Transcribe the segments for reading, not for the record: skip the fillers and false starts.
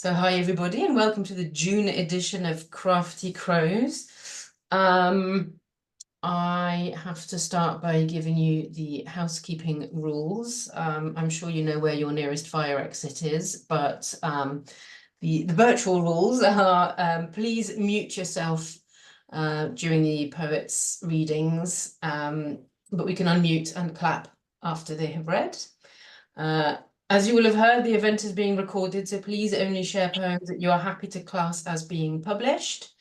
So hi everybody and welcome to the June edition of Crafty Crows. I have to start by giving you the housekeeping rules. I'm sure you know where your nearest fire exit is, but the virtual rules are please mute yourself during the poets' readings, but we can unmute and clap after they have read. As you will have heard, the event is being recorded, so please only share poems that you are happy to class as being published.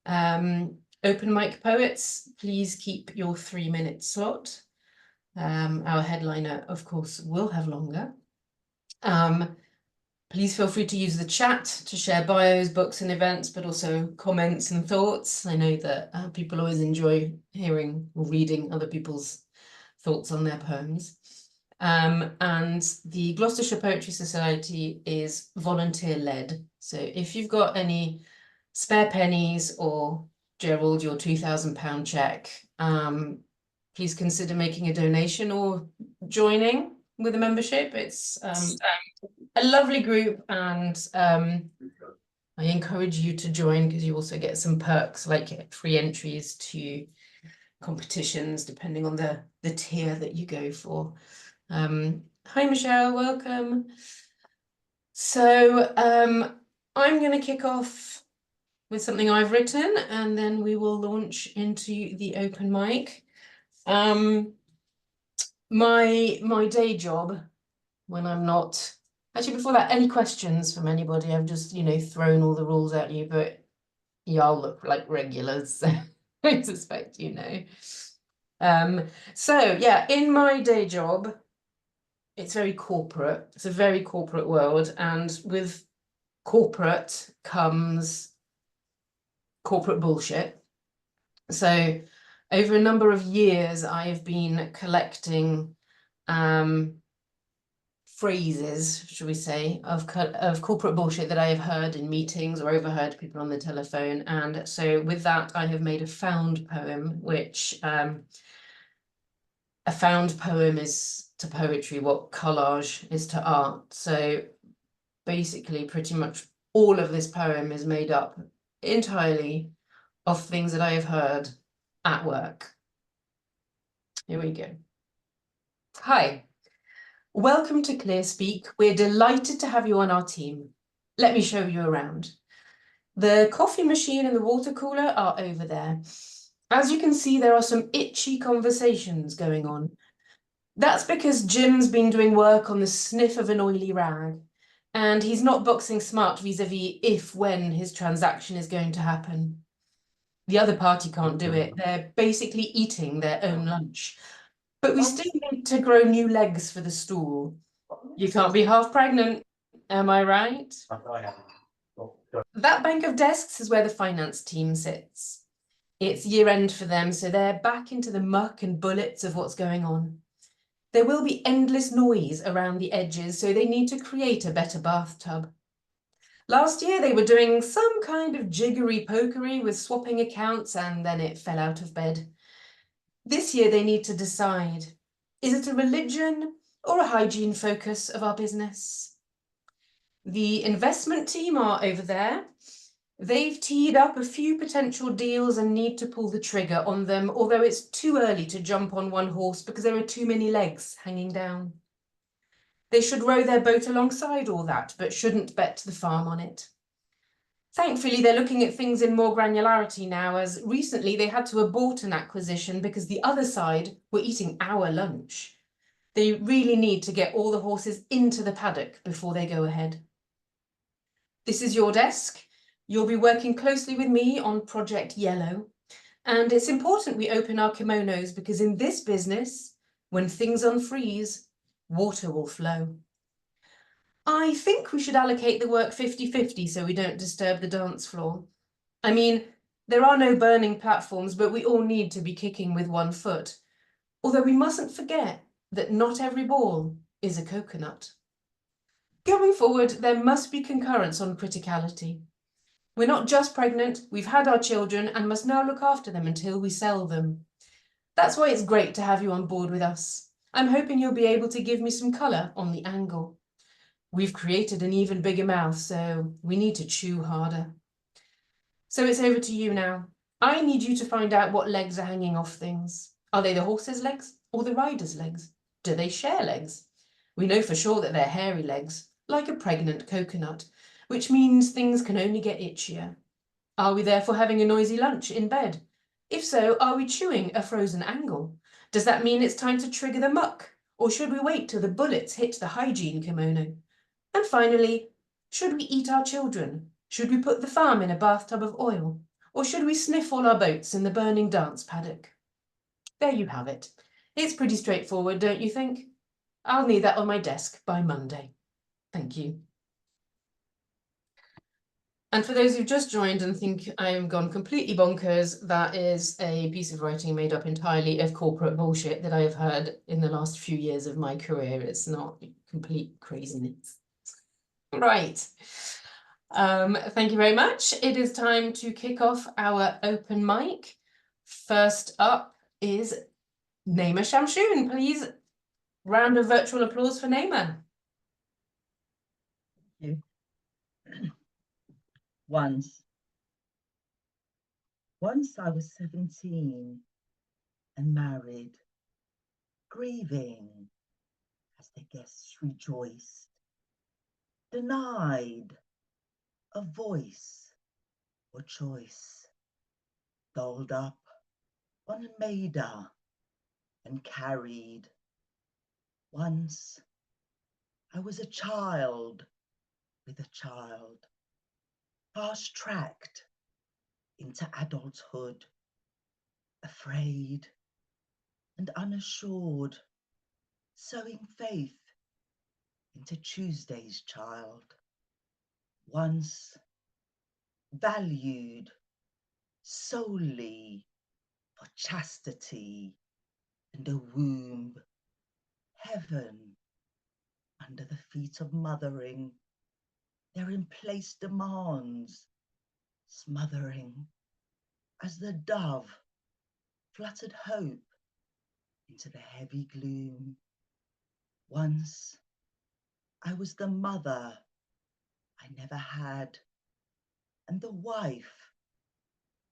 Open mic poets, please keep your 3-minute slot. Our headliner, of course, will have longer. Please feel free to use the chat to share bios, books and events, but also comments and thoughts. I know that people always enjoy hearing or reading other people's thoughts on their poems. And the Gloucestershire Poetry Society is volunteer-led. So if you've got any spare pennies or, Gerald, your £2,000 check, please consider making a donation or joining with a membership. It's a lovely group, and I encourage you to join because you also get some perks like free entries to competitions depending on the tier that you go for. Hi Michelle, welcome. So I'm going to kick off with something I've written and then we will launch into the open mic. My day job when I'm not, actually before that, any questions from anybody? I've just, thrown all the rules at you, but y'all look like regulars, so I suspect you know. So yeah, in my day job, it's very corporate. It's a very corporate world, and with corporate comes corporate bullshit. So over a number of years, I have been collecting phrases, should we say, of corporate bullshit that I have heard in meetings or overheard people on the telephone. And so with that, I have made a found poem, which a found poem is to poetry what collage is to art. So basically pretty much all of this poem is made up entirely of things that I have heard at work. Here we go. Hi, welcome to ClearSpeak. We're delighted to have you on our team. Let me show you around. The coffee machine and the water cooler are over there. As you can see, there are some itchy conversations going on. That's because Jim's been doing work on the sniff of an oily rag, and he's not boxing smart vis-a-vis if, when his transaction is going to happen. The other party can't do it. They're basically eating their own lunch. But we still need to grow new legs for the stool. You can't be half pregnant, am I right? That bank of desks is where the finance team sits. It's year end for them, so they're back into the muck and bullets of what's going on. There will be endless noise around the edges, so they need to create a better bathtub. Last year, they were doing some kind of jiggery-pokery with swapping accounts, and then it fell out of bed. This year, they need to decide, is it a religion or a hygiene focus of our business? The investment team are over there. They've teed up a few potential deals and need to pull the trigger on them, although it's too early to jump on one horse because there are too many legs hanging down. They should row their boat alongside all that, but shouldn't bet the farm on it. Thankfully, they're looking at things in more granularity now, as recently they had to abort an acquisition because the other side were eating our lunch. They really need to get all the horses into the paddock before they go ahead. This is your desk. You'll be working closely with me on Project Yellow. And it's important we open our kimonos because in this business, when things unfreeze, water will flow. I think we should allocate the work 50-50 so we don't disturb the dance floor. I mean, there are no burning platforms, but we all need to be kicking with one foot. Although we mustn't forget that not every ball is a coconut. Going forward, there must be concurrence on criticality. We're not just pregnant, we've had our children and must now look after them until we sell them. That's why it's great to have you on board with us. I'm hoping you'll be able to give me some colour on the angle. We've created an even bigger mouth, so we need to chew harder. So it's over to you now. I need you to find out what legs are hanging off things. Are they the horse's legs or the rider's legs? Do they share legs? We know for sure that they're hairy legs, like a pregnant coconut, which means things can only get itchier. Are we therefore having a noisy lunch in bed? If so, are we chewing a frozen angle? Does that mean it's time to trigger the muck? Or should we wait till the bullets hit the hygiene kimono? And finally, should we eat our children? Should we put the farm in a bathtub of oil? Or should we sniff all our boats in the burning dance paddock? There you have it. It's pretty straightforward, don't you think? I'll need that on my desk by Monday. Thank you. And for those who've just joined and think I'm gone completely bonkers, that is a piece of writing made up entirely of corporate bullshit that I have heard in the last few years of my career. It's not complete craziness. Right. Thank you very much. It is time to kick off our open mic. First up is Naima Shamshoon. Please, round of virtual applause for Naima. Thank you. Once I was 17 and married, grieving as the guests rejoiced, denied a voice or choice, dolled up on a maida and carried. Once I was a child with a child, fast-tracked into adulthood, afraid and unassured, sowing faith into Tuesday's child. Once valued solely for chastity and a womb, heaven under the feet of mothering, therein placed demands, smothering as the dove fluttered hope into the heavy gloom. Once I was the mother I never had, and the wife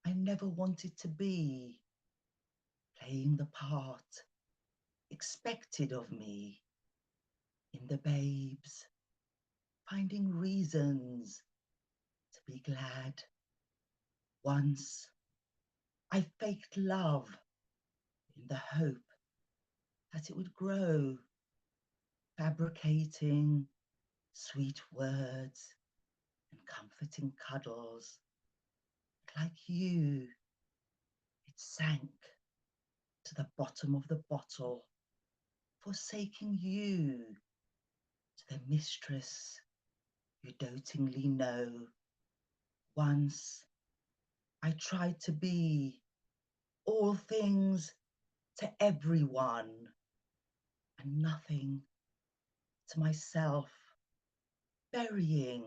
I never wanted to be, playing the part expected of me in the babes, finding reasons to be glad. Once I faked love in the hope that it would grow, fabricating sweet words and comforting cuddles. But like you, it sank to the bottom of the bottle, forsaking you to the mistress you dotingly know. Once I tried to be all things to everyone and nothing to myself, burying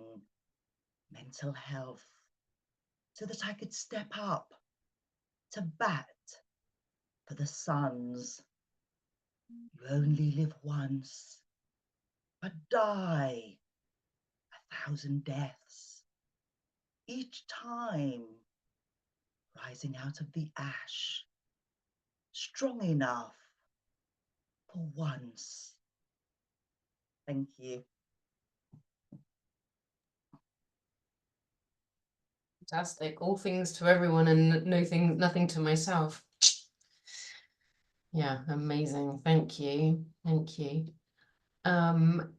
mental health so that I could step up to bat for the sons. You only live once, but die 1,000 deaths, each time rising out of the ash, strong enough for once. Thank you. Fantastic. All things to everyone and nothing to myself. Yeah, amazing. Thank you. Thank you.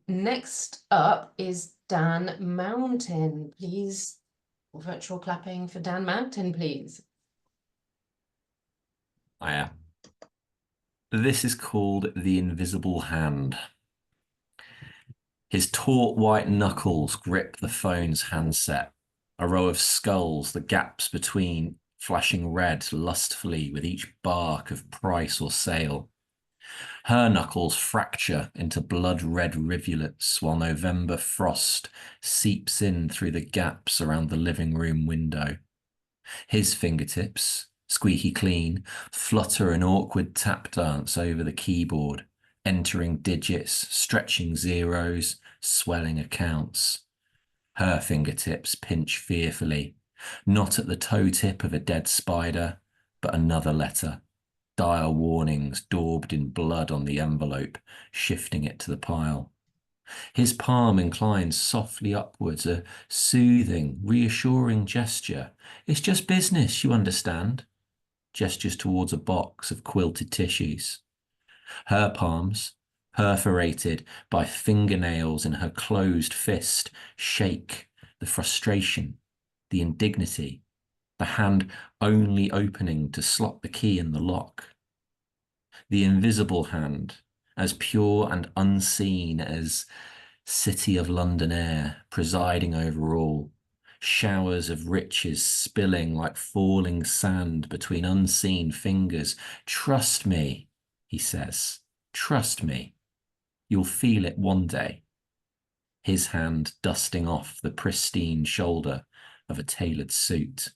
Next up is Dan Mountain. Please, virtual clapping for Dan Mountain, please. Hiya. This is called The Invisible Hand. His taut white knuckles grip the phone's handset, a row of skulls, the gaps between flashing red lustfully with each bark of price or sale. Her knuckles fracture into blood-red rivulets while November frost seeps in through the gaps around the living room window. His fingertips, squeaky clean, flutter an awkward tap dance over the keyboard, entering digits, stretching zeros, swelling accounts. Her fingertips pinch fearfully, not at the toe tip of a dead spider, but another letter. Dire warnings daubed in blood on the envelope, shifting it to the pile. His palm inclines softly upwards, a soothing, reassuring gesture. It's just business, you understand. Gestures towards a box of quilted tissues. Her palms, perforated by fingernails in her closed fist, shake, the frustration, the indignity, the hand only opening to slot the key in the lock. The invisible hand, as pure and unseen as City of London air, presiding over all, showers of riches spilling like falling sand between unseen fingers. Trust me, he says, trust me. You'll feel it one day. His hand dusting off the pristine shoulder of a tailored suit.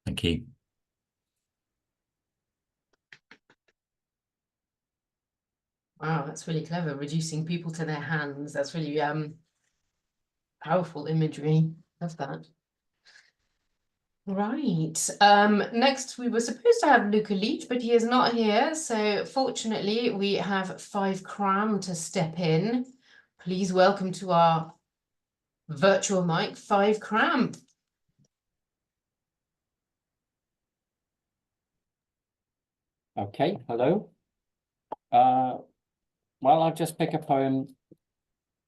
Thank you. Wow, that's really clever. Reducing people to their hands. That's really powerful imagery. Love that. Right. Next we were supposed to have Luca Leach, but he is not here. So fortunately, we have 5 Cram to step in. Please welcome to our virtual mic, 5 Cram. Okay, hello. Well, I'll just pick a poem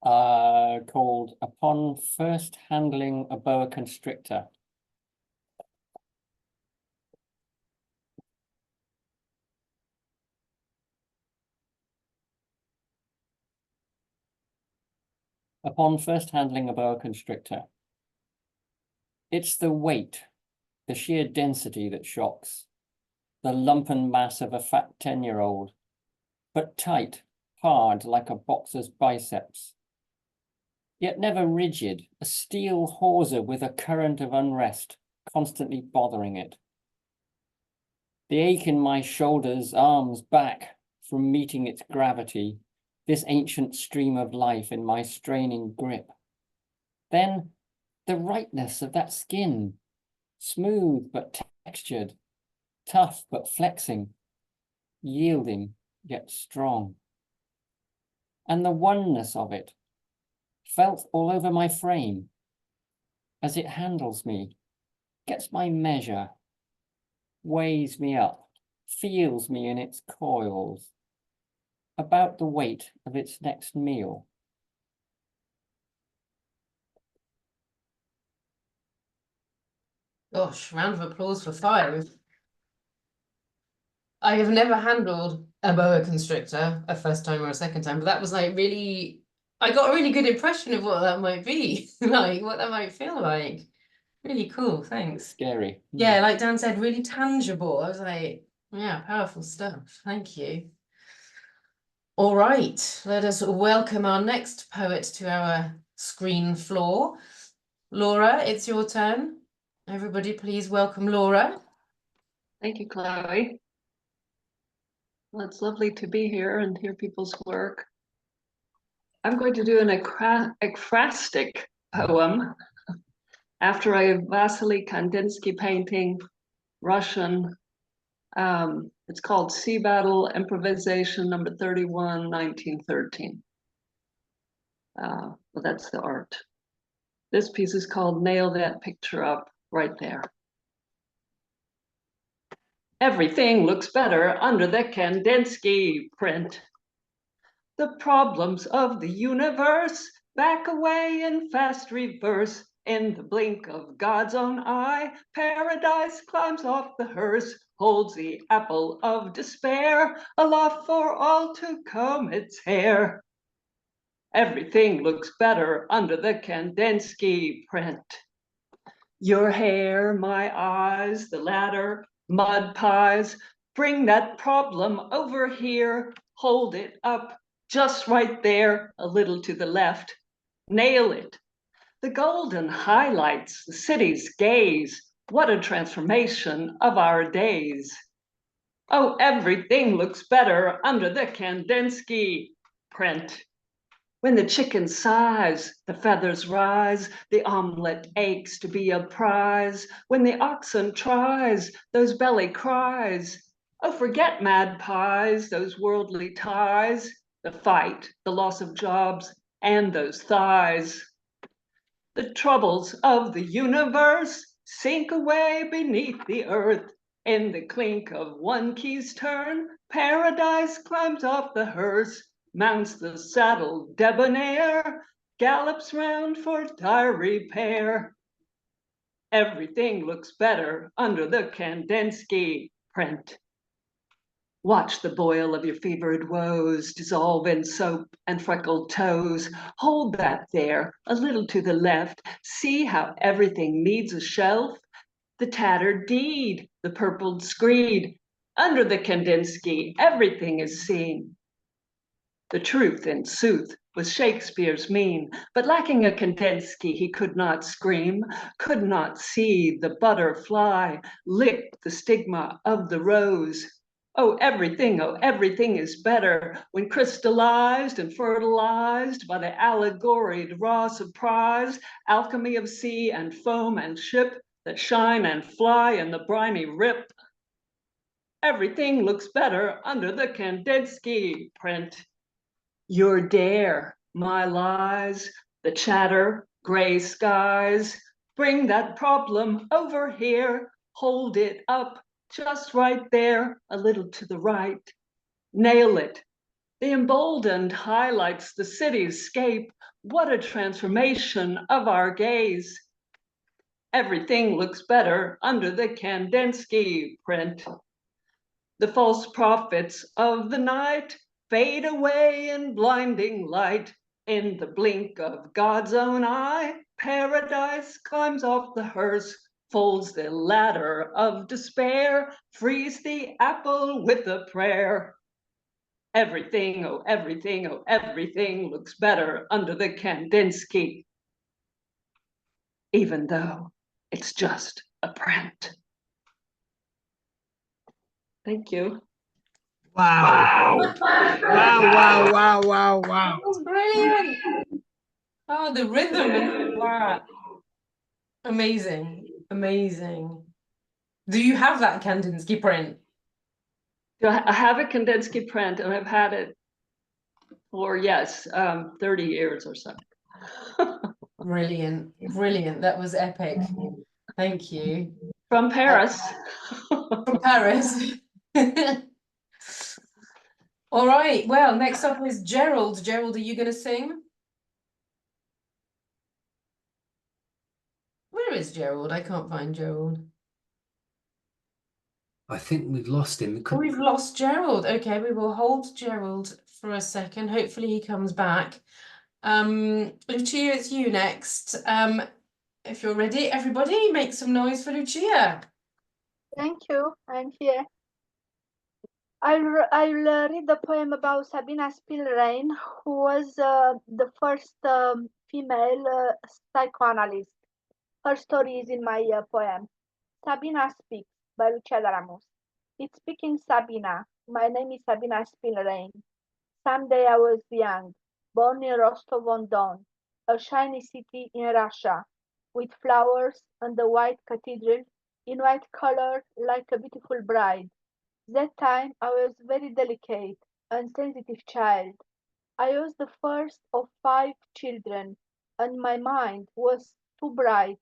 called Upon First Handling a Boa Constrictor. Upon first handling a boa constrictor. It's the weight, the sheer density that shocks, the lumpen mass of a fat 10-year-old, but tight, hard like a boxer's biceps, yet never rigid, a steel hawser with a current of unrest constantly bothering it. The ache in my shoulders, arms, back from meeting its gravity, this ancient stream of life in my straining grip. Then the rightness of that skin, smooth but textured, tough but flexing, yielding yet strong. And the oneness of it, felt all over my frame, as it handles me, gets my measure, weighs me up, feels me in its coils, about the weight of its next meal. Gosh, round of applause for 5. I have never handled a boa constrictor a first time or a second time, but that was like really, I got a really good impression of what that might be, like what that might feel like. Really cool, thanks. Scary. Yeah, like Dan said, really tangible. I was like, yeah, powerful stuff. Thank you. All right, let us welcome our next poet to our screen floor. Laura, it's your turn. Everybody, please welcome Laura. Thank you, Chloe. Well, it's lovely to be here and hear people's work. I'm going to do an ekphrastic poem after a Vasily Kandinsky painting, Russian. It's called Sea Battle Improvisation number 31, 1913. Well, that's the art. This piece is called Nail That Picture Up Right There. Everything looks better under the Kandinsky print. The problems of the universe back away in fast reverse. In the blink of God's own eye, paradise climbs off the hearse, holds the apple of despair aloft for all to comb its hair. Everything looks better under the Kandinsky print. Your hair, my eyes, the ladder, mud pies, bring that problem over here, hold it up, just right there, a little to the left, nail it. The golden highlights the city's gaze, what a transformation of our days. Oh, everything looks better under the Kandinsky print. When the chicken sighs, the feathers rise, the omelet aches to be a prize. When the oxen tries, those belly cries. Oh, forget mad pies, those worldly ties, the fight, the loss of jobs, and those thighs. The troubles of the universe sink away beneath the earth. In the clink of one key's turn, paradise climbs off the hearse, mounts the saddle debonair, gallops round for tire repair. Everything looks better under the Kandinsky print. Watch the boil of your fevered woes dissolve in soap and freckled toes. Hold that there, a little to the left. See how everything needs a shelf. The tattered deed, the purpled screed. Under the Kandinsky, everything is seen. The truth, in sooth, was Shakespeare's mean, but lacking a Kandinsky, he could not scream, could not see the butterfly lick the stigma of the rose. Oh, everything is better when crystallized and fertilized by the allegoried raw surprise, alchemy of sea and foam and ship that shine and fly in the briny rip. Everything looks better under the Kandinsky print. Your dare, my lies, the chatter, gray skies, bring that problem over here, hold it up, just right there, a little to the right. Nail it. The emboldened highlights the cityscape. What a transformation of our gaze. Everything looks better under the Kandinsky print. The false prophets of the night fade away in blinding light. In the blink of God's own eye, paradise climbs off the hearse, folds the ladder of despair, frees the apple with a prayer. Everything, oh everything looks better under the Kandinsky, even though it's just a print. Thank you. Wow. Wow. That was brilliant. Oh, the rhythm and that. Amazing. Do you have that Kandinsky print? I have a Kandinsky print, and I've had it for 30 years or so. Brilliant. That was epic. Thank you. From Paris. From Paris. All right. Well, next up is Gerald. Gerald, are you going to sing? Where is Gerald? I can't find Gerald. I think we've lost him. Oh, we've lost Gerald. Okay, we will hold Gerald for a second. Hopefully he comes back. Lucia, it's you next. If you're ready, everybody make some noise for Lucia. Thank you. I'm here. I'll read the poem about Sabina Spielrein, who was the first female psychoanalyst. Her story is in my poem. Sabina Speaks by Lucia Daramus. It's speaking Sabina. My name is Sabina Spielrein. Someday I was young, born in Rostov-on-Don, a shiny city in Russia, with flowers and a white cathedral in white color like a beautiful bride. That time I was very delicate and sensitive child. I was the first of 5 children, and my mind was too bright,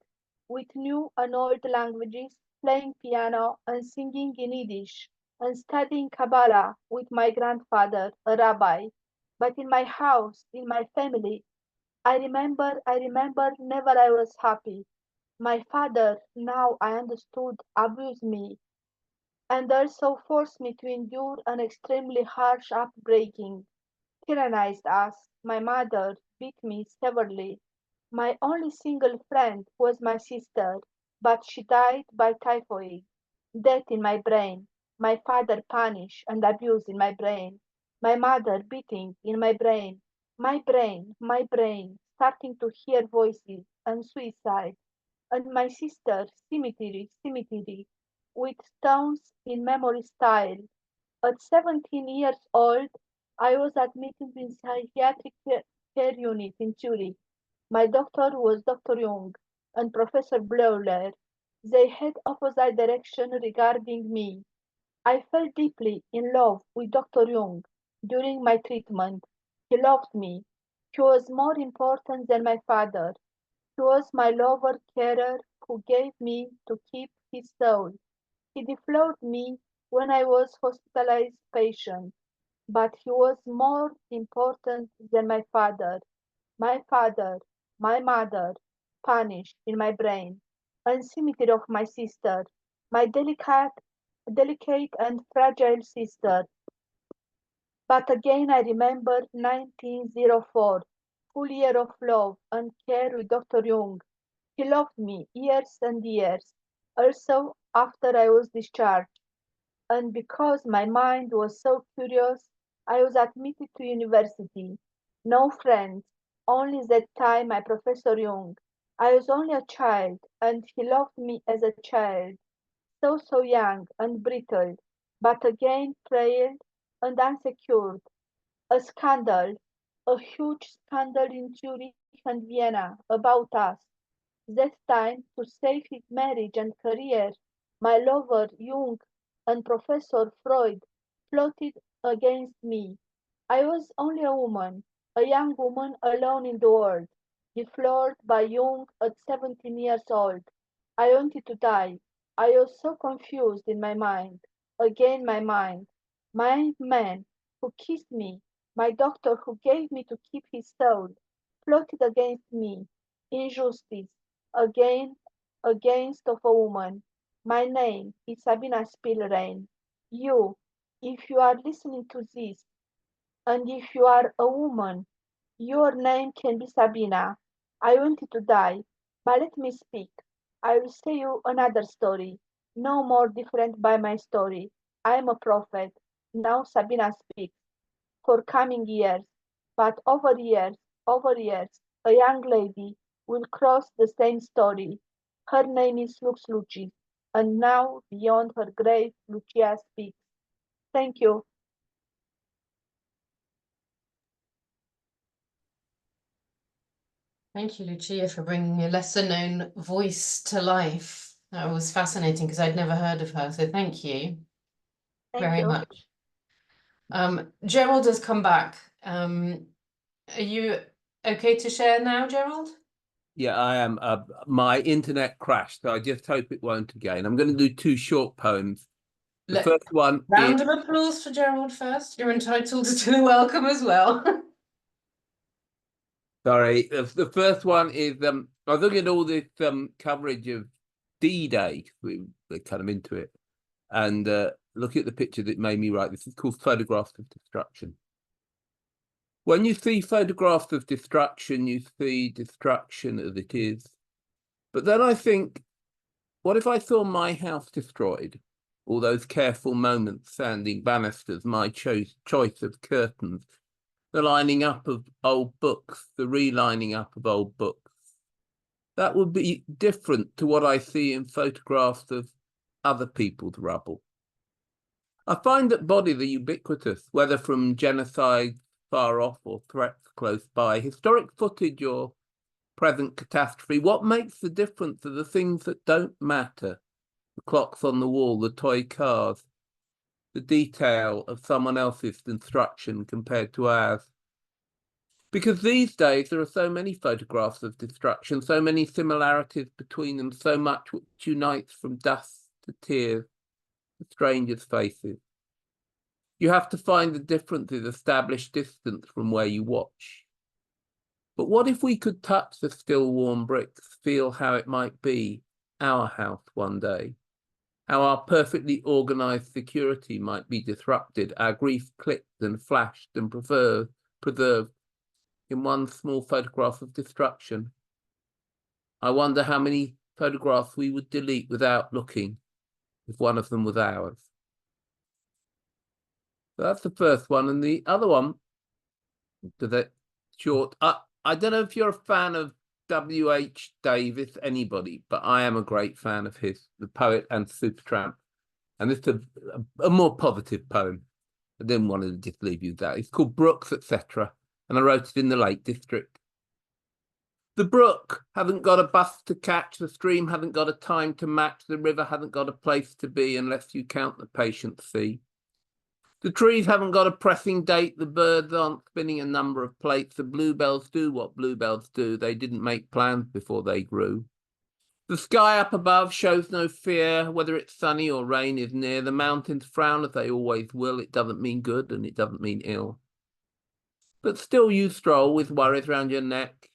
with new and old languages, playing piano and singing in Yiddish, and studying Kabbalah with my grandfather, a rabbi. But in my house, in my family, I remember never I was happy. My father, now I understood, abused me, and also forced me to endure an extremely harsh upbringing, tyrannized us. My mother beat me severely. My only single friend was my sister, but she died by typhoid. Death in my brain. My father punished and abused in my brain. My mother beating in my brain. My brain, starting to hear voices and suicide. And my sister, cemetery, with stones in memory style. At 17 years old, I was admitted in psychiatric care unit in Zurich. My doctor was Dr. Jung and Professor Bleuler. They had opposite direction regarding me. I fell deeply in love with Dr. Jung during my treatment. He loved me. He was more important than my father. He was my lover carer who gave me to keep his soul. He deflowered me when I was hospitalized patient, but he was more important than my father. My mother, punished in my brain, and cemetery of my sister, my delicate and fragile sister. But again I remember 1904, full year of love and care with Dr. Jung. He loved me years and years, also after I was discharged. And because my mind was so curious, I was admitted to university. No friends, only that time my Professor Jung. I was only a child, and he loved me as a child, so young and brittle, but again frail and unsecured. A scandal, a huge scandal in Zurich and Vienna about us. That time, to save his marriage and career, my lover Jung and Professor Freud plotted against me. I was only a woman, a young woman alone in the world, deflowered by Jung at 17 years old. I wanted to die. I was so confused in my mind. Again my mind. My man who kissed me, my doctor who gave me to keep his soul, plotted against me. Injustice, again, against of a woman. My name is Sabina Spielrein. You, if you are listening to this, and if you are a woman, your name can be Sabina. I wanted to die, but let me speak. I will say you another story, no more different by my story. I am a prophet. Now Sabina speaks. For coming years, but over years, a young lady will cross the same story. Her name is Lux Lucis, and now beyond her grave, Lucia speaks. Thank you. Thank you, Lucia, for bringing a lesser-known voice to life. That was fascinating because I'd never heard of her, so thank you very much. Gerald has come back. Are you okay to share now, Gerald? Yeah, I am. My internet crashed, so I just hope it won't again. I'm going to do two short poems. The first one Round is... of applause for Gerald first. You're entitled to a welcome as well. Sorry, the first one is I was looking at all this coverage of D-Day. We're kind of into it, and looking at the picture that made me write. This is called Photographs of Destruction. When you see photographs of destruction, you see destruction as it is. But then I think, what if I saw my house destroyed? All those careful moments, sanding banisters, my choice of curtains, the lining up of old books, the relining up of old books. That would be different to what I see in photographs of other people's rubble. I find that bodies are ubiquitous, whether from genocide far off or threats close by, historic footage or present catastrophe. What makes the difference are the things that don't matter. The clocks on the wall, the toy cars, the detail of someone else's construction compared to ours. Because these days there are so many photographs of destruction, so many similarities between them, so much which unites from dust to tears, to strangers' faces. You have to find the differences, establish distance from where you watch. But what if we could touch the still warm bricks, feel how it might be our house one day? How our perfectly organized security might be disrupted, our grief clipped and flashed and preserved in one small photograph of destruction. I wonder how many photographs we would delete without looking if one of them was ours. So that's the first one. And the other one, to the short, I don't know if you're a fan of W.H. Davis, anybody, but I am a great fan of his, the poet and Supertramp. And this is a more positive poem. I didn't want to just leave you with that. It's called Brooks, etc. and I wrote it in the Lake District. The brook hasn't got a bus to catch, the stream hasn't got a time to match, the river hasn't got a place to be unless you count the patient sea. The trees haven't got a pressing date, the birds aren't spinning a number of plates, the bluebells do what bluebells do, they didn't make plans before they grew. The sky up above shows no fear, whether it's sunny or rain is near, the mountains frown as they always will, it doesn't mean good and it doesn't mean ill. But still you stroll with worries round your neck,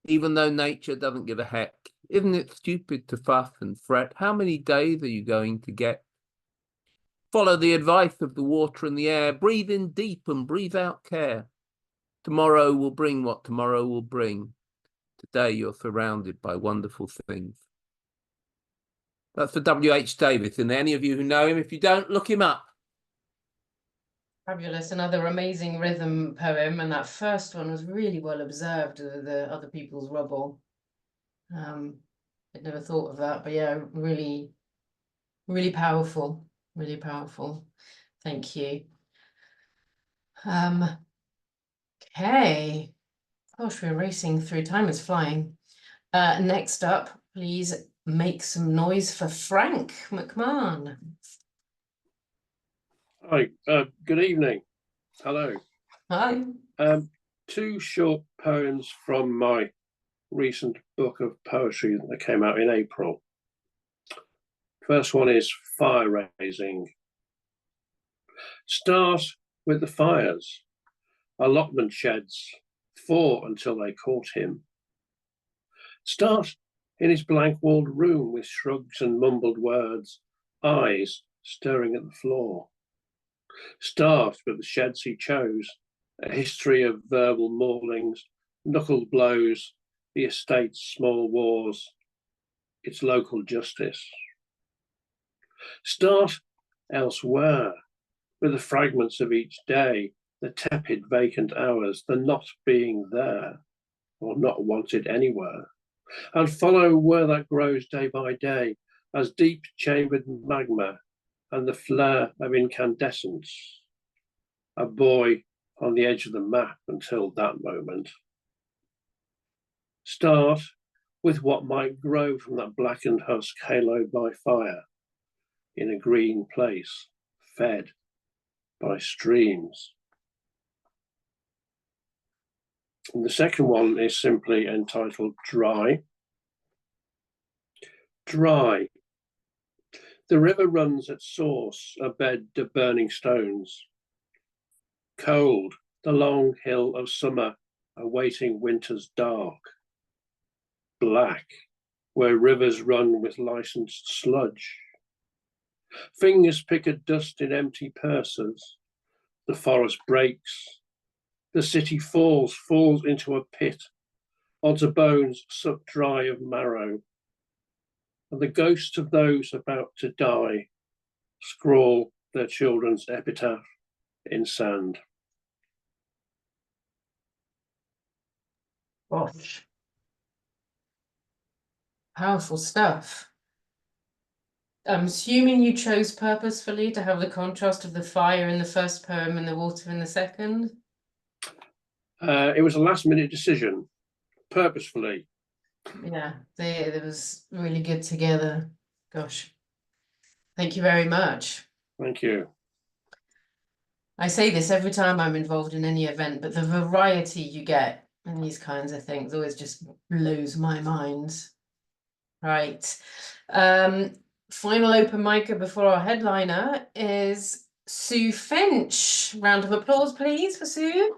even though nature doesn't give a heck. Isn't it stupid to fuss and fret? How many days are you going to get? Follow the advice of the water and the air. Breathe in deep and breathe out care. Tomorrow will bring what tomorrow will bring. Today you're surrounded by wonderful things. That's for W.H. Davis. And any of you who know him, if you don't, look him up. Fabulous, another amazing rhythm poem, and that first one was really well observed, the other people's rubble. I'd never thought of that, but yeah, really, really powerful, really powerful. Thank you. Okay, gosh, we're racing through, time is flying. Next up, please make some noise for Frank McMahon. Hi, good evening. Hello. Hi. Two short poems from my recent book of poetry that came out in April. First one is Fire Raising. Start with the fires. Allotment sheds, 4 until they caught him. Start in his blank-walled room with shrugs and mumbled words, eyes staring at the floor. Start with the sheds he chose, a history of verbal maulings, knuckled blows, the estate's small wars, its local justice. Start elsewhere, with the fragments of each day, the tepid vacant hours, the not being there, or not wanted anywhere, and follow where that grows day by day, as deep chambered magma and the flare of incandescence, a boy on the edge of the map until that moment. Start with what might grow from that blackened husk haloed by fire in a green place, fed by streams. And the second one is simply entitled Dry. Dry. The river runs at source, a bed of burning stones. Cold, the long hill of summer, awaiting winter's dark. Black, where rivers run with licensed sludge. Fingers pick at dust in empty purses. The forest breaks. The city falls into a pit, onto bones sucked dry of marrow. And the ghosts of those about to die scrawl their children's epitaph in sand. Gosh. Powerful stuff. I'm assuming you chose purposefully to have the contrast of the fire in the first poem and the water in the second? It was a last-minute decision, purposefully. Yeah, it was really good together. Gosh. Thank you very much. Thank you. I say this every time I'm involved in any event, but the variety you get in these kinds of things always just blows my mind. Right. Final open micer before our headliner is Sue Finch. Round of applause, please, for Sue.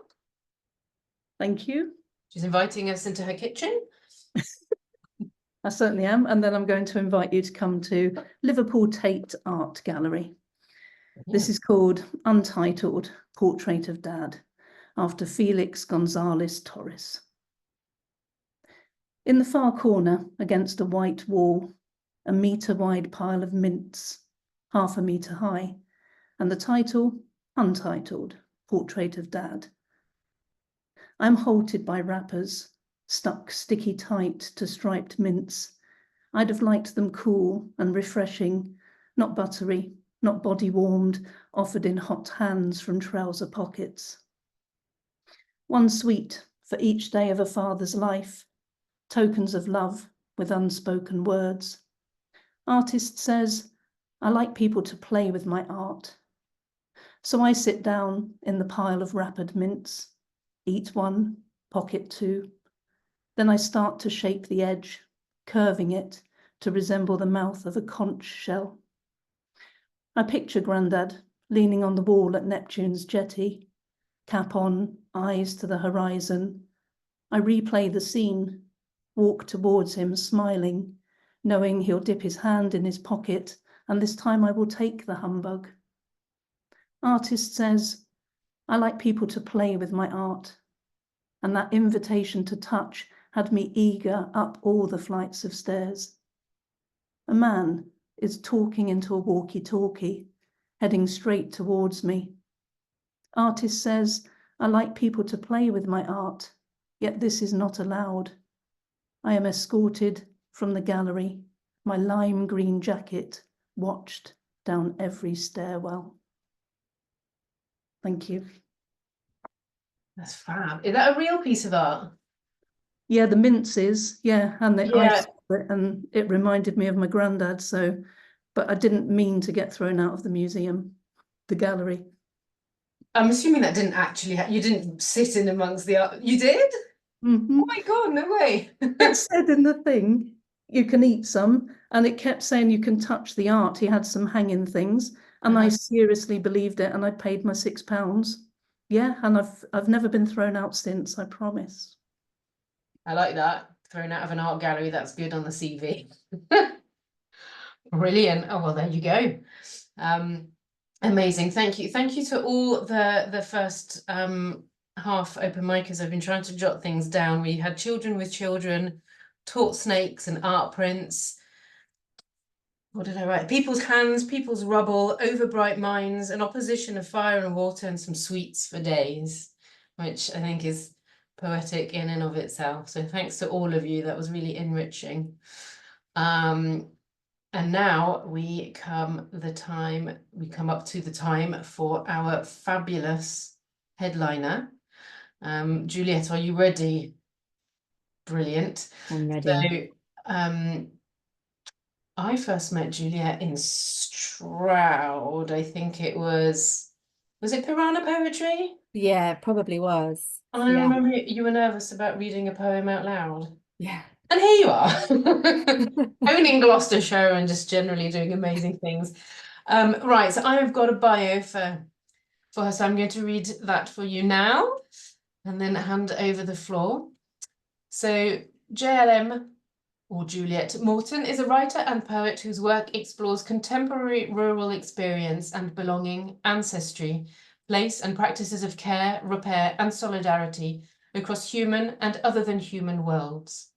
Thank you. She's inviting us into her kitchen. I certainly am. And then I'm going to invite you to come to Liverpool Tate Art Gallery. This is called Untitled Portrait of Dad, after Felix Gonzalez Torres. In the far corner, against a white wall, a metre-wide pile of mints, 1/2 metre high, and the title, Untitled Portrait of Dad. I'm halted by wrappers, stuck sticky tight to striped mints. I'd have liked them cool and refreshing, not buttery, not body warmed, offered in hot hands from trouser pockets. one sweet for each day of a father's life, tokens of love with unspoken words. Artist says, I like people to play with my art. So I sit down in the pile of wrappered mints, eat one, pocket two. Then I start to shape the edge, curving it to resemble the mouth of a conch shell. I picture Grandad leaning on the wall at Neptune's jetty, cap on, eyes to the horizon. I replay the scene, walk towards him smiling, knowing he'll dip his hand in his pocket, and this time I will take the humbug. Artist says, I like people to play with my art, and that invitation to touch had me eager up all the flights of stairs. A man is talking into a walkie-talkie, heading straight towards me. Artist says, I like people to play with my art, yet this is not allowed. I am escorted from the gallery, my lime green jacket watched down every stairwell. Thank you. That's fab. Is that a real piece of art? Yeah, the mints is, yeah, and I Yeah. saw it and it reminded me of my granddad, so, but I didn't mean to get thrown out of the museum, the gallery. I'm assuming that didn't actually, you didn't sit in amongst the art. You did? Mhm. Oh my God, no way. It said in the thing, you can eat some, and it kept saying you can touch the art. He had some hanging things, and I seriously believed it, and I paid my £6. Yeah, and I've never been thrown out since, I promise. I like that. Thrown out of an art gallery, that's good on the CV. Brilliant. Oh, well, there you go. Amazing. Thank you. Thank you to all the first half open micers. I've been trying to jot things down. We had children with children, taught snakes and art prints. What did I write? People's hands, people's rubble, over bright minds, an opposition of fire and water, and some sweets for days, which I think is poetic in and of itself. So thanks to all of you. That was really enriching. And now we come up to the time for our fabulous headliner. Juliette, are you ready? Brilliant. I'm ready. So, I first met Juliette in Stroud. I think it was it Piranha Poetry? Yeah, it probably was. And I Yeah. remember you were nervous about reading a poem out loud. Yeah. And here you are, owning Gloucestershire and just generally doing amazing things. Right, so I've got a bio for her, so I'm going to read that for you now and then hand over the floor. So JLM, or Juliette Morton, is a writer and poet whose work explores contemporary rural experience and belonging, ancestry, place and practices of care, repair and solidarity across human and other than human worlds.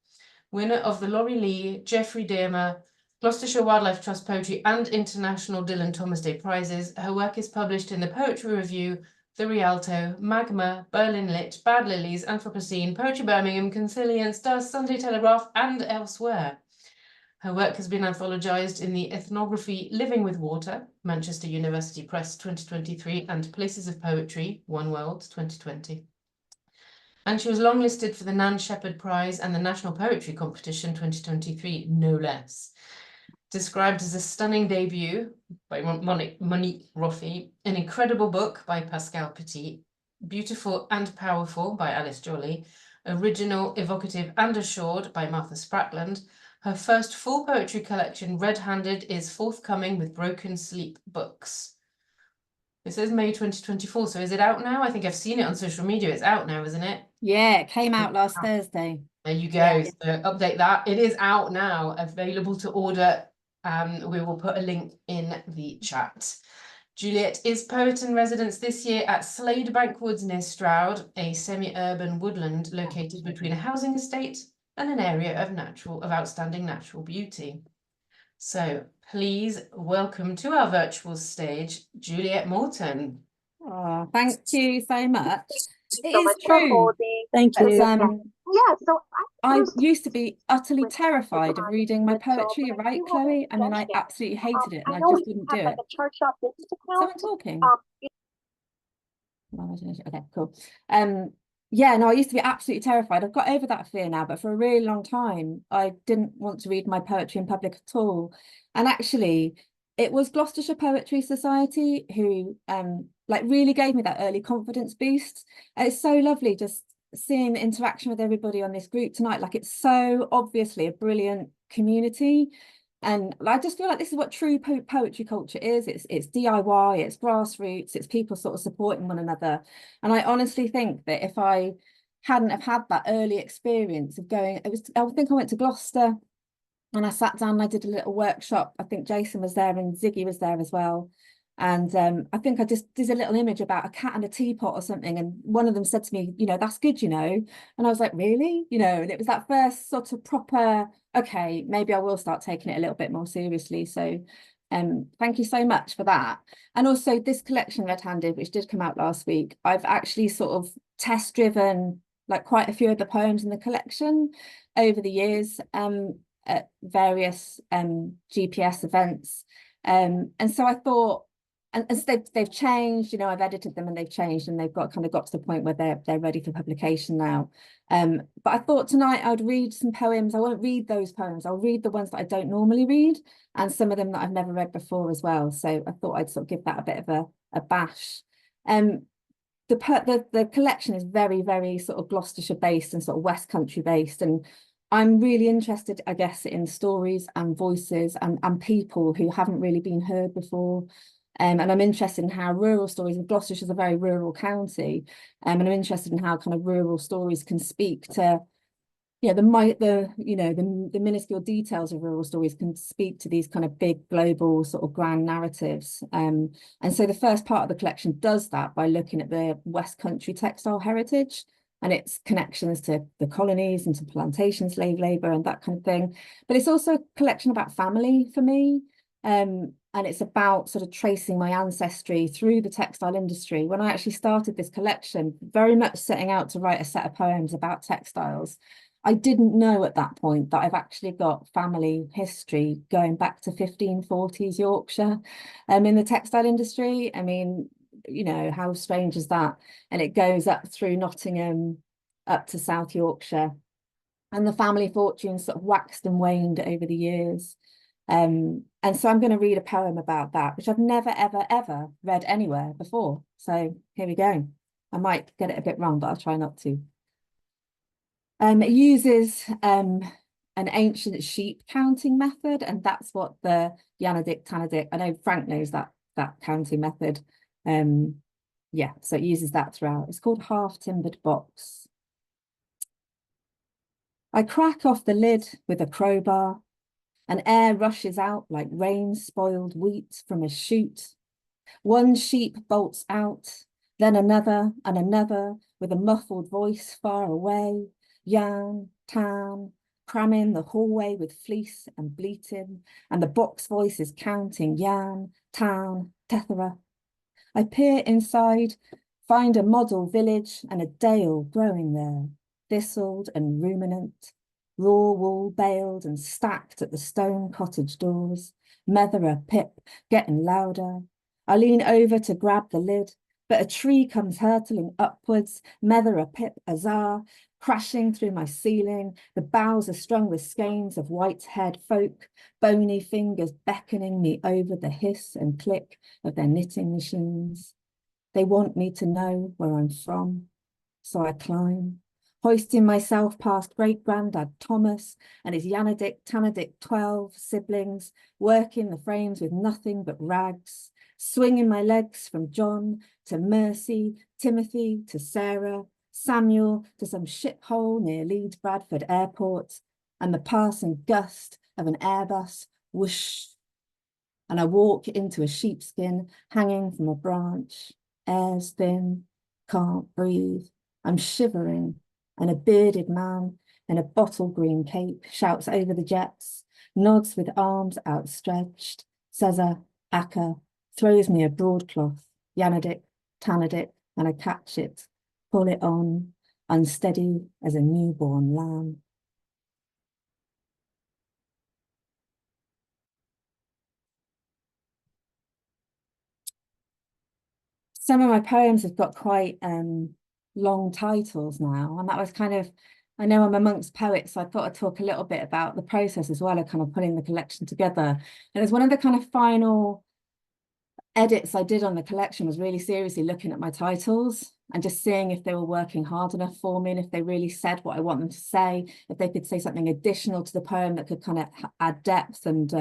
Winner of the Laurie Lee, Geoffrey Dearmer, Gloucestershire Wildlife Trust Poetry and International Dylan Thomas Day Prizes, her work is published in the Poetry Review, the Rialto, Magma, Berlin Lit, Bad Lilies, Anthropocene, Poetry Birmingham, Consilience, Sunday Telegraph and elsewhere. Her work has been anthologized in the ethnography Living WithWater, Manchester University Press 2023 and Places of Poetry, Oneworld 2020. And she was longlisted for the Nan Shepherd Prize and the National Poetry Competition 2023, no less. Described as a stunning debut by Monique Roffey, an incredible book by Pascale Petit, beautiful and powerful by Alice Jolly, original, evocative and assured by Martha Sprackland. Her first full poetry collection, Red Handed, is forthcoming with Broken Sleep Books. It says May 2024, so is it out now? I think I've seen it on social media. It's out now, isn't it? Yeah, it came out last Thursday. There you go. Yeah. So update that. It is out now, available to order. We will put a link in the chat. Juliette is poet in residence this year at Sladebank Woods near Stroud, a semi-urban woodland located between a housing estate and an area of outstanding natural beauty. So please welcome to our virtual stage, Juliette Morton. Oh, thank you so much. It so is much for true. holding. Thank Because, you. Yeah, so I used to be utterly terrified of reading my poetry, right, Chloe? I mean, I absolutely hated it and I just wouldn't do it. Someone talking? Okay, cool. Yeah, no, I used to be absolutely terrified. I've got over that fear now, but for a really long time, I didn't want to read my poetry in public at all. And actually, it was Gloucestershire Poetry Society who like really gave me that early confidence boost. And it's so lovely just seeing the interaction with everybody on this group tonight. Like, it's so obviously a brilliant community. And I just feel like this is what true poetry culture is. It's DIY, it's grassroots, it's people sort of supporting one another. And I honestly think that if I hadn't have had that early experience of going, I think I went to Gloucester and I sat down and I did a little workshop. I think Jason was there and Ziggy was there as well. And I think I just did a little image about a cat and a teapot or something. And one of them said to me, you know, that's good, you know. And I was like, really? You know, and it was that first sort of proper, okay, maybe I will start taking it a little bit more seriously. So thank you so much for that. And also this collection, Red Handed, which did come out last week, I've actually sort of test driven like quite a few of the poems in the collection over the years at various GPS events. And so I thought, and they've changed, you know, I've edited them and they've changed and they've got to the point where they're ready for publication now. But I thought tonight I'd read some poems. I won't read those poems. I'll read the ones that I don't normally read and some of them that I've never read before as well. So I thought I'd sort of give that a bit of a bash. The collection is very, very sort of Gloucestershire based and sort of West Country based. And I'm really interested, I guess, in stories and voices and people who haven't really been heard before. And I'm interested in how rural stories, and Gloucestershire is a very rural county, and I'm interested in how kind of rural stories can speak to, you know, the minuscule details of rural stories can speak to these kind of big global sort of grand narratives. And so the first part of the collection does that by looking at the West Country textile heritage and its connections to the colonies and to plantation slave labour and that kind of thing. But it's also a collection about family for me. And it's about sort of tracing my ancestry through the textile industry. When I actually started this collection, very much setting out to write a set of poems about textiles, I didn't know at that point that I've actually got family history going back to 1540s Yorkshire in the textile industry. I mean, you know, how strange is that? And it goes up through Nottingham, up to South Yorkshire. And the family fortunes sort of waxed and waned over the years. And so I'm going to read a poem about that, which I've never, ever, ever read anywhere before. So here we go. I might get it a bit wrong, but I'll try not to. It uses an ancient sheep counting method, and that's what the Yanadik Tanadik, I know Frank knows that counting method. Yeah, so it uses that throughout. It's called Half Timbered Box. I crack off the lid with a crowbar, and air rushes out like rain-spoiled wheat from a chute. One sheep bolts out, then another and another with a muffled voice far away. Yan, tan, cramming the hallway with fleece and bleating, and the box voice is counting yan, tan, tethera. I peer inside, find a model village and a dale growing there, thistled and ruminant, raw wool baled and stacked at the stone cottage doors, Methera pip getting louder. I lean over to grab the lid, but a tree comes hurtling upwards, Methera pip azar, crashing through my ceiling. The boughs are strung with skeins of white-haired folk, bony fingers beckoning me over the hiss and click of their knitting machines. They want me to know where I'm from, so I climb, hoisting myself past great-granddad Thomas and his Yanadik Tanadik 12 siblings, working the frames with nothing but rags, swinging my legs from John to Mercy, Timothy to Sarah, Samuel to some shithole near Leeds Bradford Airport, and the passing gust of an Airbus, whoosh, and I walk into a sheepskin hanging from a branch, air's thin, can't breathe, I'm shivering, and a bearded man in a bottle green cape shouts over the jets, nods with arms outstretched, says a akka, throws me a broadcloth, Yanadik, Tanadik, and I catch it, pull it on, unsteady as a newborn lamb. Some of my poems have got quite long titles now. And that was kind of, I know I'm amongst poets, so I thought I'd talk a little bit about the process as well of kind of putting the collection together. And it's one of the kind of final edits I did on the collection was really seriously looking at my titles and just seeing if they were working hard enough for me, and if they really said what I want them to say, if they could say something additional to the poem that could kind of add depth and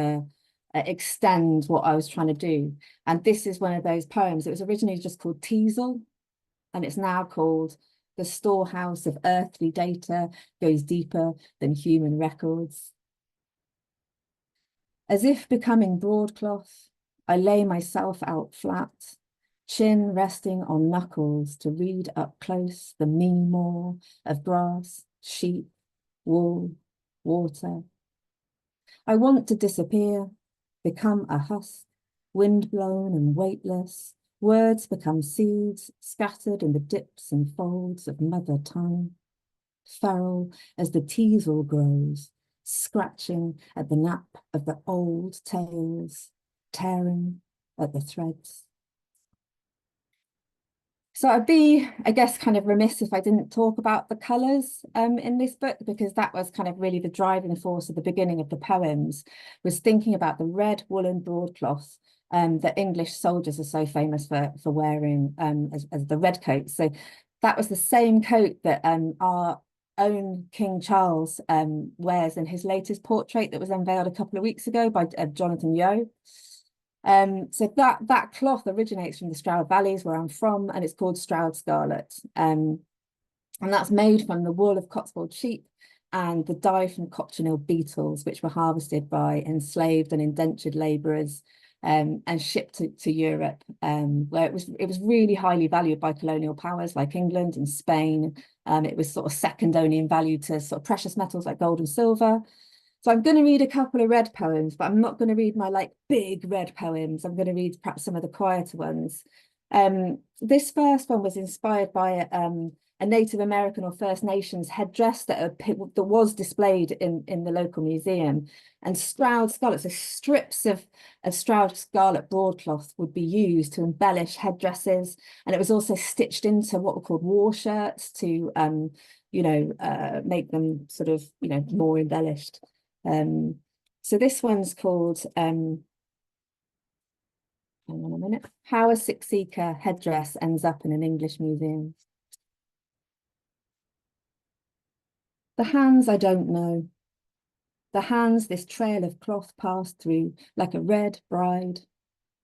extend what I was trying to do. And this is one of those poems. It was originally just called Teasel, and it's now called The Storehouse of Earthly Data Goes Deeper Than Human Records. As if becoming broadcloth, I lay myself out flat, chin resting on knuckles to read up close the memoir of grass, sheep, wool, water. I want to disappear, become a husk, wind-blown and weightless. Words become seeds scattered in the dips and folds of mother tongue, feral as the teasel grows, scratching at the nap of the old tales, tearing at the threads. So I'd be, I guess, kind of remiss if I didn't talk about the colours in this book, because that was kind of really the driving force at the beginning of the poems, was thinking about the red woolen broadcloth that English soldiers are so famous for wearing as the red coat. So that was the same coat that our own King Charles wears in his latest portrait that was unveiled a couple of weeks ago by Jonathan Yeo. So that cloth originates from the Stroud Valleys, where I'm from, and it's called Stroud Scarlet. And that's made from the wool of Cotswold sheep and the dye from cochineal beetles, which were harvested by enslaved and indentured labourers and shipped to Europe, where it was really highly valued by colonial powers like England and Spain. It was sort of second only in value to sort of precious metals like gold and silver. So I'm going to read a couple of red poems, but I'm not going to read my like big red poems. I'm going to read perhaps some of the quieter ones. This first one was inspired by a Native American or First Nations headdress that was displayed in the local museum. And Stroud Scarlet, so strips of Stroud Scarlet broadcloth would be used to embellish headdresses. And it was also stitched into what were called war shirts to, make them sort of, more embellished. So this one's called, hang on a minute, How a Six Seeker Headdress Ends Up in an English Museum. The hands I don't know, the hands this trail of cloth passed through like a red bride,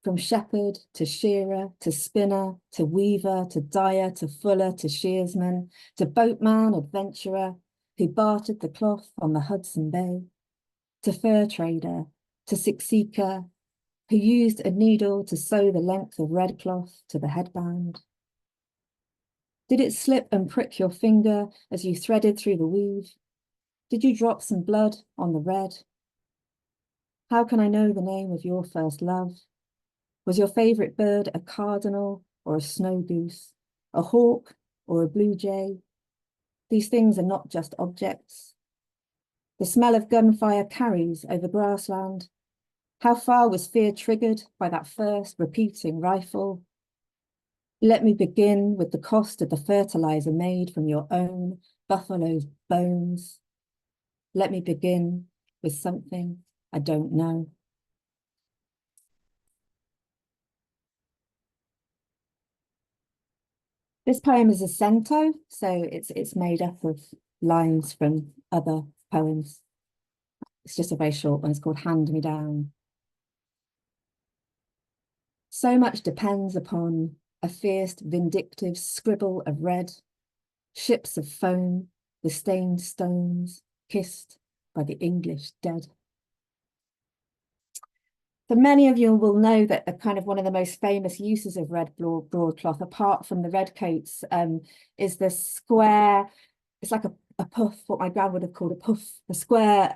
from shepherd to shearer to spinner to weaver to dyer to fuller to shearsman to boatman adventurer who bartered the cloth on the Hudson Bay, to fur trader, to six seeker, who used a needle to sew the length of red cloth to the headband. Did it slip and prick your finger as you threaded through the weave? Did you drop some blood on the red? How can I know the name of your first love? Was your favourite bird a cardinal or a snow goose, a hawk or a blue jay? These things are not just objects. The smell of gunfire carries over grassland. How far was fear triggered by that first repeating rifle? Let me begin with the cost of the fertilizer made from your own buffalo's bones. Let me begin with something I don't know. This poem is a cento, so it's made up of lines from other poems. It's just a very short one. It's called Hand Me Down. So much depends upon a fierce, vindictive scribble of red, ships of foam, the stained stones, kissed by the English dead. So many of you will know that a kind of one of the most famous uses of red broadcloth, apart from the red coats, is the square, it's like a puff, what my dad would have called a puff, a square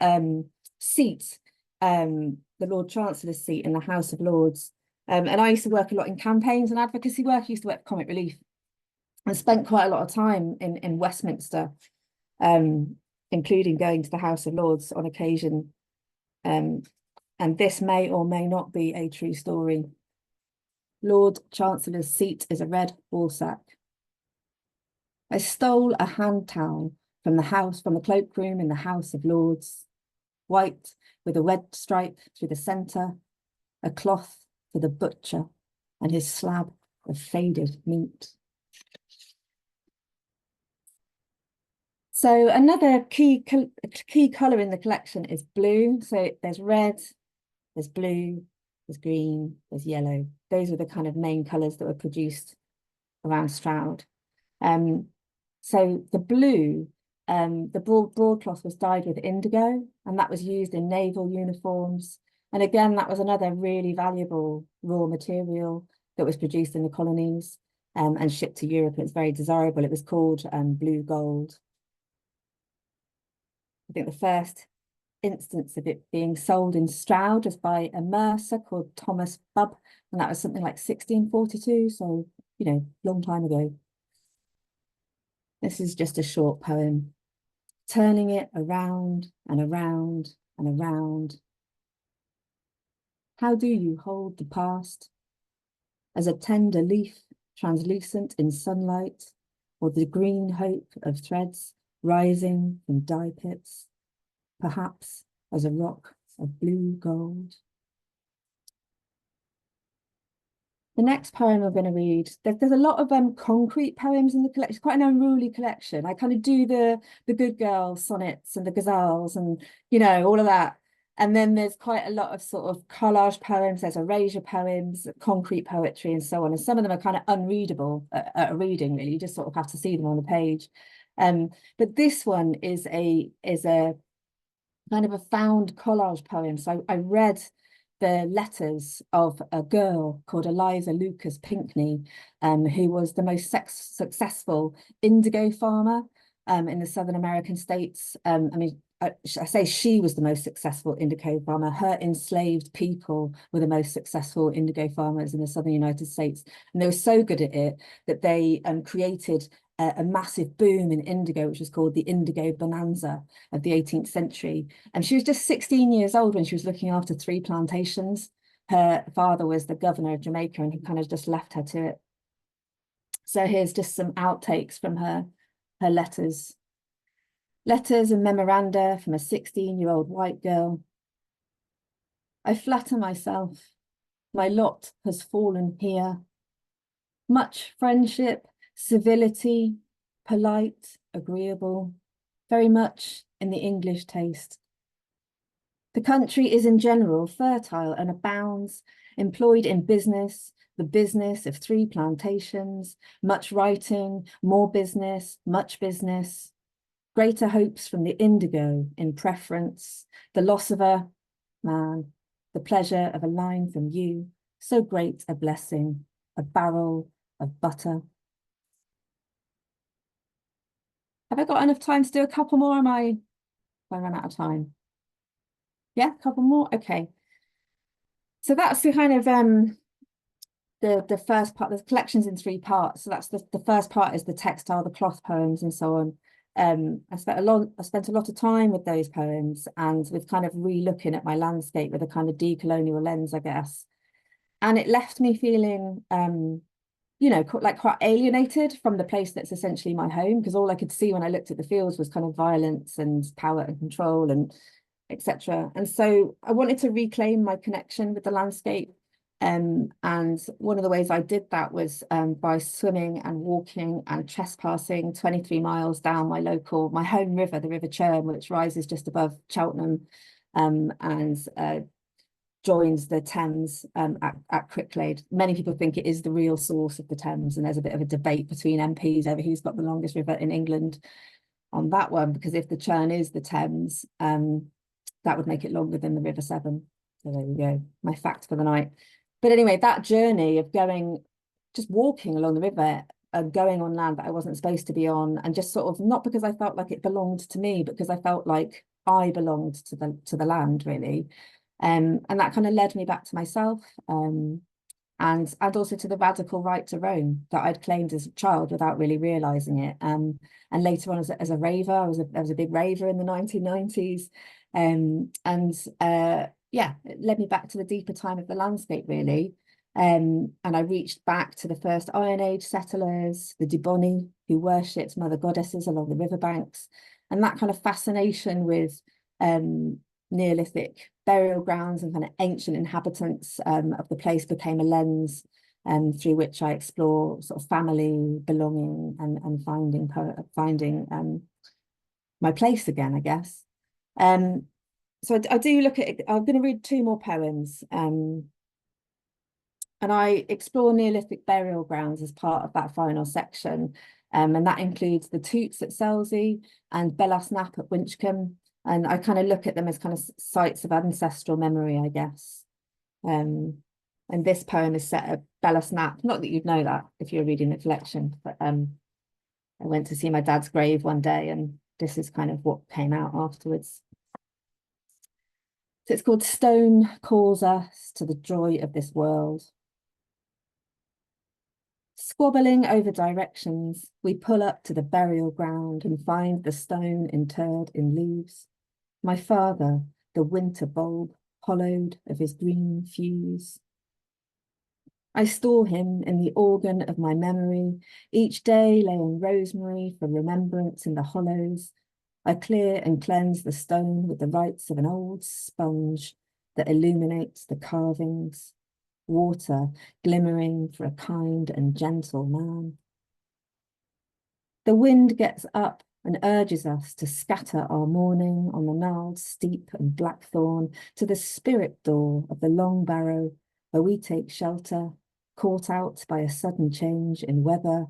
seat, the Lord Chancellor's seat in the House of Lords. And I used to work a lot in campaigns and advocacy work. I used to work for Comic Relief and spent quite a lot of time in Westminster, including going to the House of Lords on occasion. And this may or may not be a true story. Lord Chancellor's seat is a red woolsack. I stole a hand towel from the cloakroom in the House of Lords, white with a red stripe through the centre, a cloth for the butcher and his slab of faded meat. So another key colour in the collection is blue. So there's red, there's blue, there's green, there's yellow. Those are the kind of main colours that were produced around Stroud. So the blue, the broadcloth was dyed with indigo, and that was used in naval uniforms. And again, that was another really valuable raw material that was produced in the colonies and shipped to Europe. It's very desirable. It was called blue gold. I think the first instance of it being sold in Stroud was by a mercer called Thomas Bubb, and that was something like 1642, so, you know, long time ago. This is just a short poem, turning it around and around and around. How do you hold the past? As a tender leaf translucent in sunlight, or the green hope of threads rising from dye pits, perhaps as a rock of blue gold. The next poem I'm going to read, there's a lot of concrete poems in the collection. It's quite an unruly collection. I kind of do the good girl sonnets and the ghazals and, you know, all of that. And then there's quite a lot of sort of collage poems. There's erasure poems, concrete poetry, and so on. And some of them are kind of unreadable at a reading, really. You just sort of have to see them on the page. But this one is a kind of a found collage poem. So I read the letters of a girl called Eliza Lucas Pinckney, who was the most successful indigo farmer in the Southern American states. I mean, I say she was the most successful indigo farmer. Her enslaved people were the most successful indigo farmers in the Southern United States. And they were so good at it that they created a massive boom in indigo, which was called the Indigo Bonanza of the 18th century. And she was just 16 years old when she was looking after 3 plantations. Her father was the governor of Jamaica, and he kind of just left her to it. So here's just some outtakes from her letters. Letters and memoranda from a 16-year-old white girl. I flatter myself. My lot has fallen here. Much friendship, civility, polite, agreeable, very much in the English taste. The country is in general fertile and abounds, employed in business, the business of 3 plantations, much writing, more business, much business, greater hopes from the indigo in preference, the loss of a man, the pleasure of a line from you, so great a blessing, a barrel of butter. Have I got enough time to do a couple more? Have I run out of time? Yeah, a couple more. Okay. So that's the kind of the first part. The collection's in 3 parts. So that's the first part is the textile, the cloth poems, and so on. I spent a lot of time with those poems and with kind of re-looking at my landscape with a kind of decolonial lens, I guess. And it left me feeling you know, like quite alienated from the place that's essentially my home, because all I could see when I looked at the fields was kind of violence and power and control and etc. And so I wanted to reclaim my connection with the landscape. And one of the ways I did that was by swimming and walking and trespassing 23 miles down my home river, the River Churn, which rises just above Cheltenham and joins the Thames at Cricklade. Many people think it is the real source of the Thames, and there's a bit of a debate between MPs over who's got the longest river in England on that one, because if the Churn is the Thames, that would make it longer than the River Severn. So there you go, my fact for the night. But anyway, that journey of just walking along the river and going on land that I wasn't supposed to be on, and just sort of, not because I felt like it belonged to me, but because I felt like I belonged to the land, really. And that kind of led me back to myself, and also to the radical right to roam that I'd claimed as a child without really realising it. And later on as a raver, I was a big raver in the 1990s. Yeah, it led me back to the deeper time of the landscape, really. And I reached back to the first Iron Age settlers, the Dubonni, who worshipped mother goddesses along the riverbanks, and that kind of fascination with Neolithic burial grounds and kind of ancient inhabitants of the place became a lens through which I explore sort of family, belonging, and finding my place again, I guess. So I do look at it. I'm going to read 2 more poems. And I explore Neolithic burial grounds as part of that final section. And that includes the Toots at Selsey and Bellasnap at Winchcombe. And I kind of look at them as kind of sites of ancestral memory, I guess. And this poem is set at Bellasnap. Not that you'd know that if you're reading the collection, but I went to see my dad's grave one day, and this is kind of what came out afterwards. So it's called Stone Calls Us to the Joy of This World. Squabbling over directions, we pull up to the burial ground and find the stone interred in leaves. My father, the winter bulb, hollowed of his green fuse. I store him in the organ of my memory, each day laying rosemary for remembrance in the hollows. I clear and cleanse the stone with the rites of an old sponge that illuminates the carvings. Water glimmering for a kind and gentle man. The wind gets up and urges us to scatter our mourning on the gnarled steep and blackthorn to the spirit door of the Long Barrow, where we take shelter, caught out by a sudden change in weather.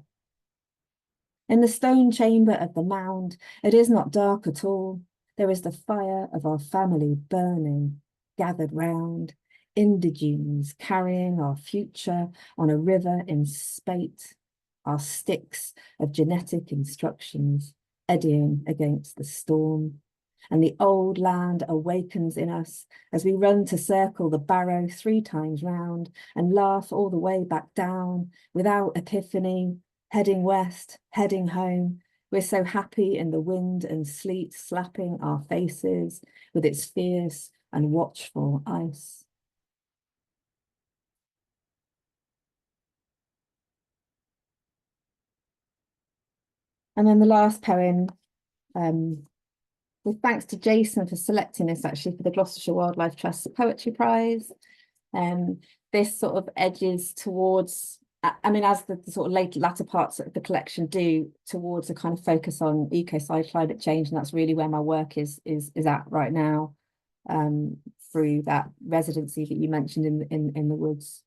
In the stone chamber of the mound, it is not dark at all. There is the fire of our family burning, gathered round, indigenes carrying our future on a river in spate, our sticks of genetic instructions eddying against the storm. And the old land awakens in us as we run to circle the barrow 3 times round and laugh all the way back down without epiphany, heading west, heading home. We're so happy in the wind and sleet slapping our faces with its fierce and watchful ice. And then the last poem, with thanks to Jason for selecting this actually for the Gloucestershire Wildlife Trust's Poetry Prize. This sort of edges towards, I mean, as the sort of latter parts of the collection do, towards a kind of focus on ecocide climate change, and that's really where my work is at right now, through that residency that you mentioned in the woods.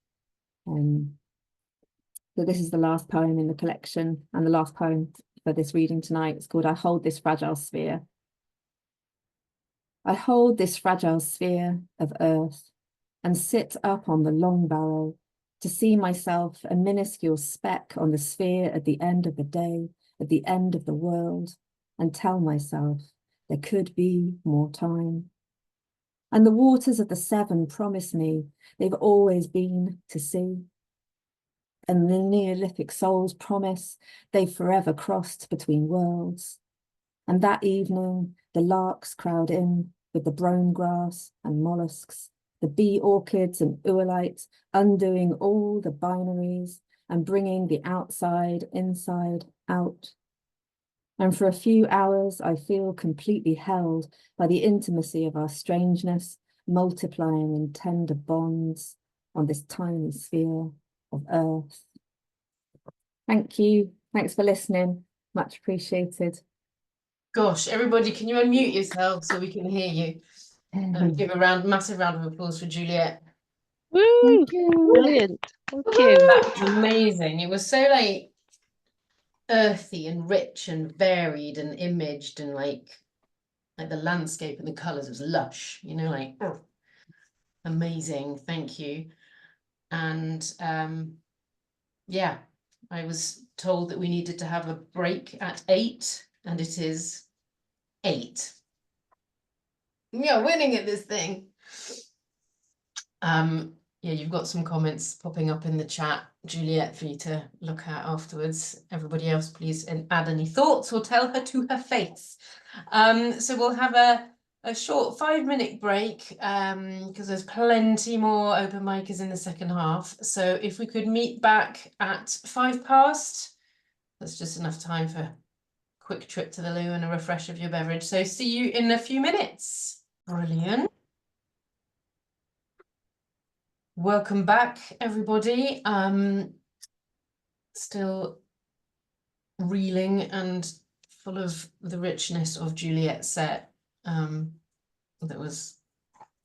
So this is the last poem in the collection, and the last poem for this reading tonight. It's called I Hold This Fragile Sphere. I hold this fragile sphere of earth and sit up on the Long Barrow to see myself a minuscule speck on the sphere at the end of the day, at the end of the world, and tell myself there could be more time. And the waters of the Severn promise me they've always been to see. And the Neolithic souls promise they've forever crossed between worlds. And that evening, the larks crowd in with the brome grass and mollusks, the bee orchids and oolites, undoing all the binaries and bringing the outside, inside, out. And for a few hours, I feel completely held by the intimacy of our strangeness, multiplying in tender bonds on this tiny sphere of earth. Thank you. Thanks for listening. Much appreciated. Gosh, everybody, can you unmute yourself so we can hear you? And give a massive round of applause for Juliette. Woo! Brilliant. Thank you. That was amazing. It was so like earthy and rich and varied and imaged, and like the landscape and the colours was lush, you know, like amazing. Thank you. And yeah, I was told that we needed to have a break at 8, and it is 8. Yeah, winning at this thing. Yeah, you've got some comments popping up in the chat, Juliette, for you to look at afterwards. Everybody else, please add any thoughts or tell her to her face. So we'll have a short 5-minute break because there's plenty more open micers in the second half. So if we could meet back at 5 past, that's just enough time for a quick trip to the loo and a refresh of your beverage. So see you in a few minutes. Brilliant. Welcome back, everybody. Still reeling and full of the richness of Juliette's set. That was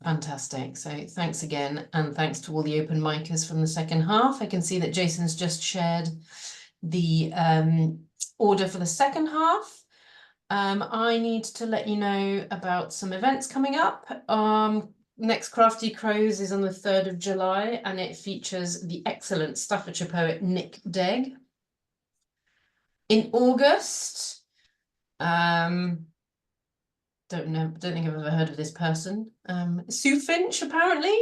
fantastic. So thanks again, and thanks to all the open micers from the second half. I can see that Jason's just shared the order for the second half. I need to let you know about some events coming up. Next Crafty Crows is on the 3rd of July, and it features the excellent Staffordshire poet Nick Degg. In August, don't think I've ever heard of this person. Sue Finch, apparently.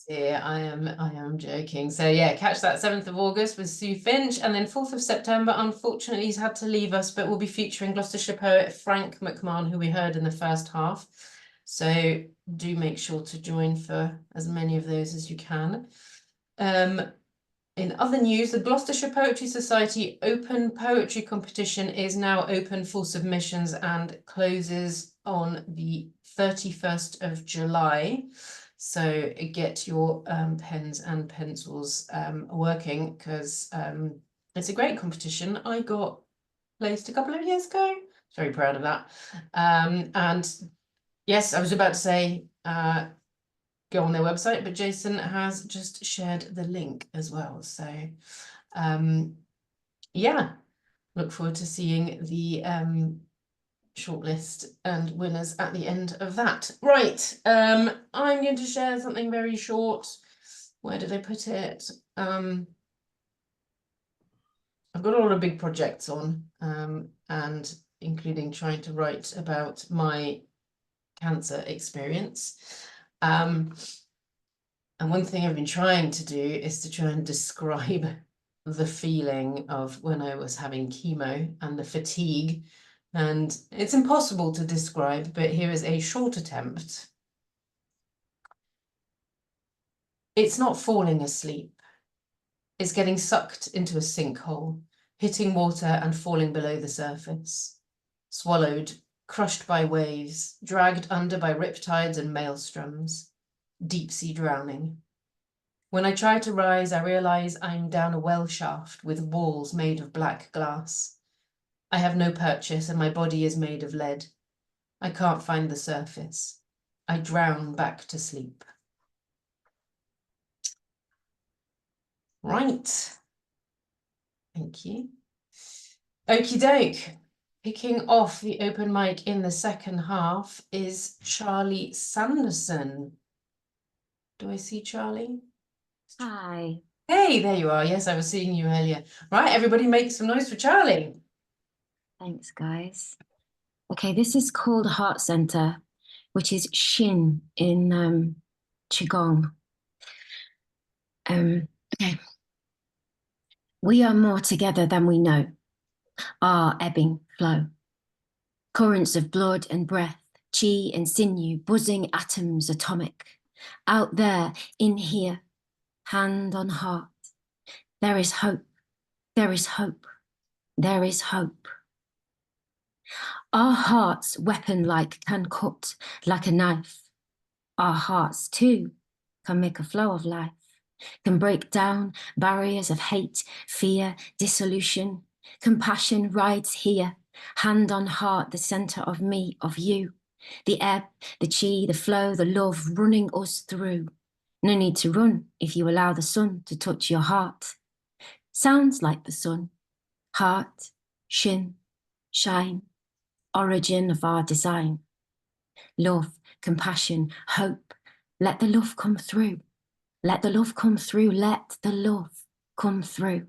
Yeah, I am joking. So yeah, catch that 7th of August with Sue Finch, and then 4th of September, unfortunately he's had to leave us, but we'll be featuring Gloucestershire poet Frank McMahon, who we heard in the first half. So do make sure to join for as many of those as you can. In other news, the Gloucestershire Poetry Society Open Poetry Competition is now open for submissions and closes on the 31st of July. So get your pens and pencils working, because it's a great competition. I got placed a couple of years ago. Very proud of that. And yes, I was about to say, go on their website, but Jason has just shared the link as well. So yeah, look forward to seeing the shortlist and winners at the end of that. Right, I'm going to share something very short. Where did I put it? I've got a lot of big projects on, and including trying to write about my cancer experience. And one thing I've been trying to do is to try and describe the feeling of when I was having chemo and the fatigue. And it's impossible to describe, but here is a short attempt. It's not falling asleep. It's getting sucked into a sinkhole, hitting water and falling below the surface. Swallowed, crushed by waves, dragged under by riptides and maelstroms. Deep sea drowning. When I try to rise, I realize I'm down a well shaft with walls made of black glass. I have no purchase and my body is made of lead. I can't find the surface. I drown back to sleep. Right. Thank you. Okie doke. Picking off the open mic in the second half is Charlie Sanderson. Do I see Charlie? Hi. Hey, there you are. Yes, I was seeing you earlier. Right, everybody make some noise for Charlie. Thanks, guys. Okay, this is called Heart Center, which is Shin in Qigong. Okay. We are more together than we know. Our ebbing flow. Currents of blood and breath, chi and sinew, buzzing atoms atomic. Out there, in here, hand on heart. There is hope. There is hope. There is hope. Our hearts, weapon-like, can cut like a knife. Our hearts, too, can make a flow of life, can break down barriers of hate, fear, dissolution. Compassion rides here, hand on heart, the center of me, of you. The ebb, the chi, the flow, the love running us through. No need to run if you allow the sun to touch your heart. Sounds like the sun. Heart, shin, shine. Origin of our design. Love, compassion, hope. Let the love come through. Let the love come through. Let the love come through.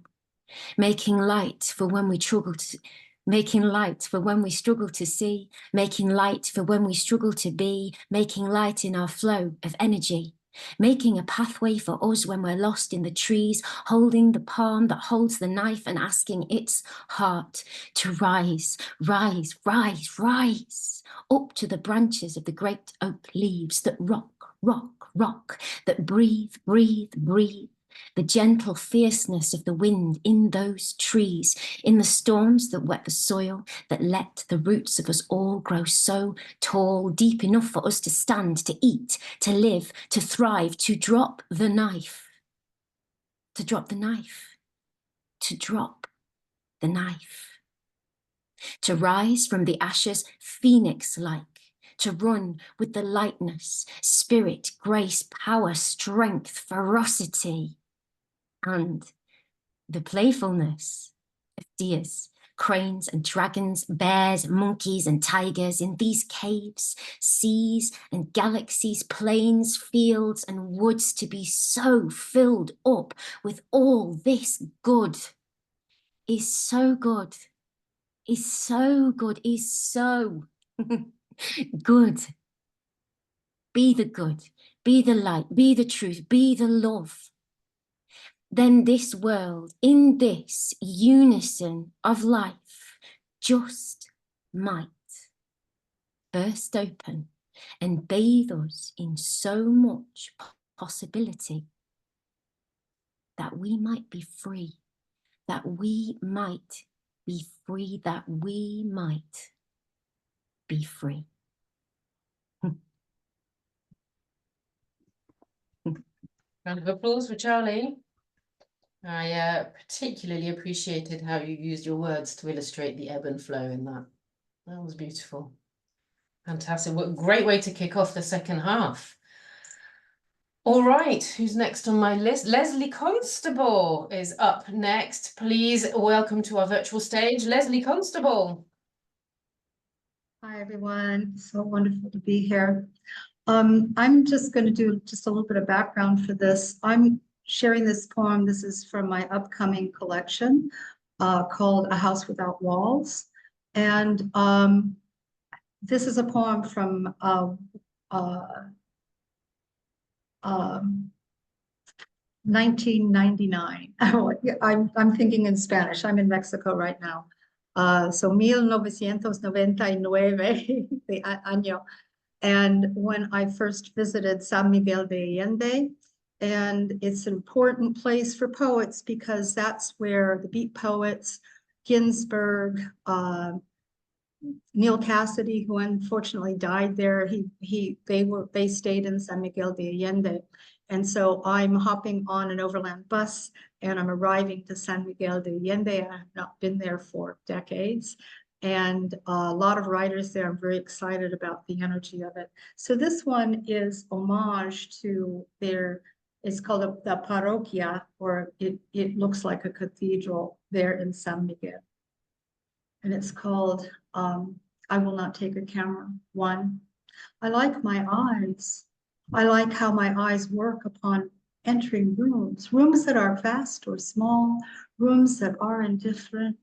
Making light for when we struggle to, making light for when we struggle to see, making light for when we struggle to be, making light in our flow of energy, making a pathway for us when we're lost in the trees, holding the palm that holds the knife and asking its heart to rise, rise, rise, rise, up to the branches of the great oak leaves that rock, rock, rock, that breathe, breathe, breathe. The gentle fierceness of the wind in those trees, in the storms that wet the soil, that let the roots of us all grow so tall, deep enough for us to stand, to eat, to live, to thrive, to drop the knife, to drop the knife, to drop the knife, to rise from the ashes phoenix-like, to run with the lightness, spirit, grace, power, strength, ferocity, and the playfulness of deers, cranes and dragons, bears, monkeys and tigers in these caves, seas and galaxies, plains, fields and woods, to be so filled up with all this good is so good, is so good, is so good. Be the good, be the light, be the truth, be the love. Then this world, in this unison of life, just might burst open and bathe us in so much possibility that we might be free, that we might be free, that we might be free. Round of applause for Charlie. I particularly appreciated how you used your words to illustrate the ebb and flow in that. That was beautiful. Fantastic. What a great way to kick off the second half. All right, who's next on my list? Leslie Constable is up next. Please welcome to our virtual stage, Leslie Constable. Hi, everyone. So wonderful to be here. I'm just going to do just a little bit of background for this. I'm sharing this poem. This is from my upcoming collection called A House Without Walls. And this is a poem from 1999. I'm thinking in Spanish. I'm in Mexico right now. So 1999 the año. And when I first visited San Miguel de Allende, and it's an important place for poets because that's where the beat poets, Ginsberg, Neil Cassidy, who unfortunately died there, they stayed in San Miguel de Allende. And so I'm hopping on an overland bus and I'm arriving to San Miguel de Allende. I have not been there for decades. And a lot of writers there. I'm very excited about the energy of it. So this one is homage to it's called the parroquia, or it looks like a cathedral there in San Miguel. And it's called I Will Not Take a Camera. 1. I like my eyes. I like how my eyes work upon entering rooms that are vast or small, rooms that are indifferent.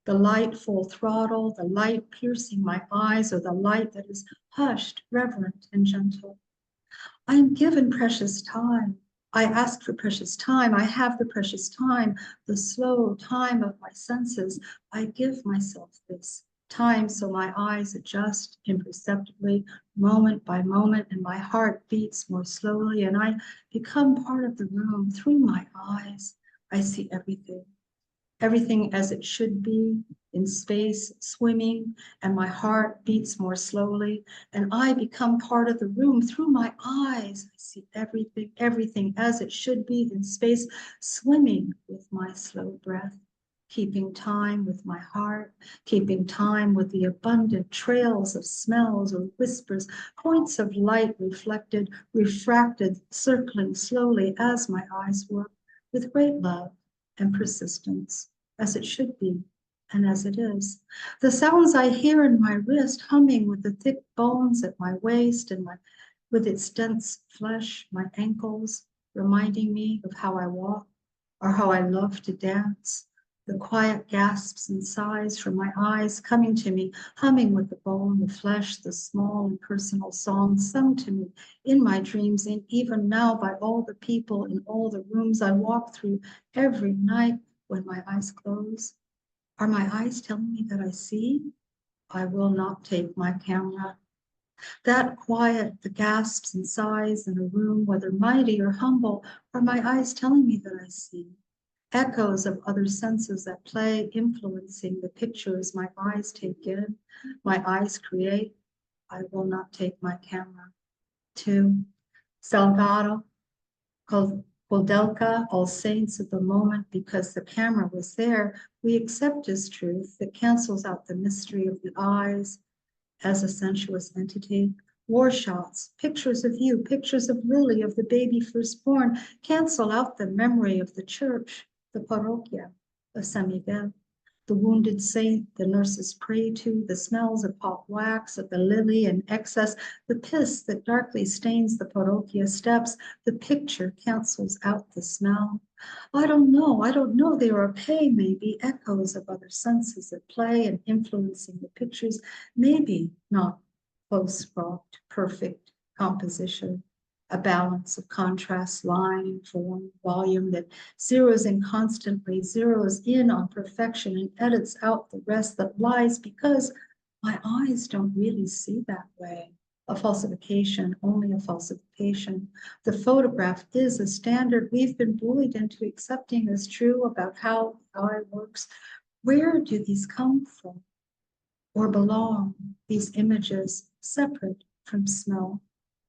The light full throttle, the light piercing my eyes, or the light that is hushed, reverent, and gentle. I am given precious time. I ask for precious time. I have the precious time, the slow time of my senses. I give myself this time so my eyes adjust imperceptibly, moment by moment, and my heart beats more slowly, and I become part of the room. Through my eyes, I see everything. Everything as it should be, in space, swimming, and my heart beats more slowly, and I become part of the room. Through my eyes, I see everything as it should be, in space, swimming with my slow breath, keeping time with my heart, keeping time with the abundant trails of smells or whispers, points of light reflected, refracted, circling slowly as my eyes work, with great love and persistence, as it should be and as it is. The sounds I hear in my wrist, humming with the thick bones at my waist and with its dense flesh, my ankles, reminding me of how I walk or how I love to dance. The quiet gasps and sighs from my eyes coming to me, humming with the bone, the flesh, the small and personal songs sung to me in my dreams, and even now by all the people in all the rooms I walk through every night when my eyes close. Are my eyes telling me that I see? I will not take my camera. That quiet, the gasps and sighs in a room, whether mighty or humble, are my eyes telling me that I see. Echoes of other senses at play, influencing the pictures my eyes take in, my eyes create. I will not take my camera. 2. Salgado, Koldelka, all saints of the moment, because the camera was there, we accept as truth that cancels out the mystery of the eyes as a sensuous entity. War shots, pictures of you, pictures of Lily, of the baby firstborn, cancel out the memory of the church, the parroquia of San Miguel, the wounded saint the nurses pray to, the smells of hot wax, of the lily in excess, the piss that darkly stains the parroquia steps. The picture cancels out the smell. I don't know, they are a pay, maybe, echoes of other senses at play and influencing the pictures, maybe not close-wrought, perfect composition, a balance of contrast, line, form, volume that zeroes in constantly, zeroes in on perfection and edits out the rest that lies because my eyes don't really see that way. A falsification, only a falsification. The photograph is a standard we've been bullied into accepting as true about how the eye works. Where do these come from or belong, these images separate from smell,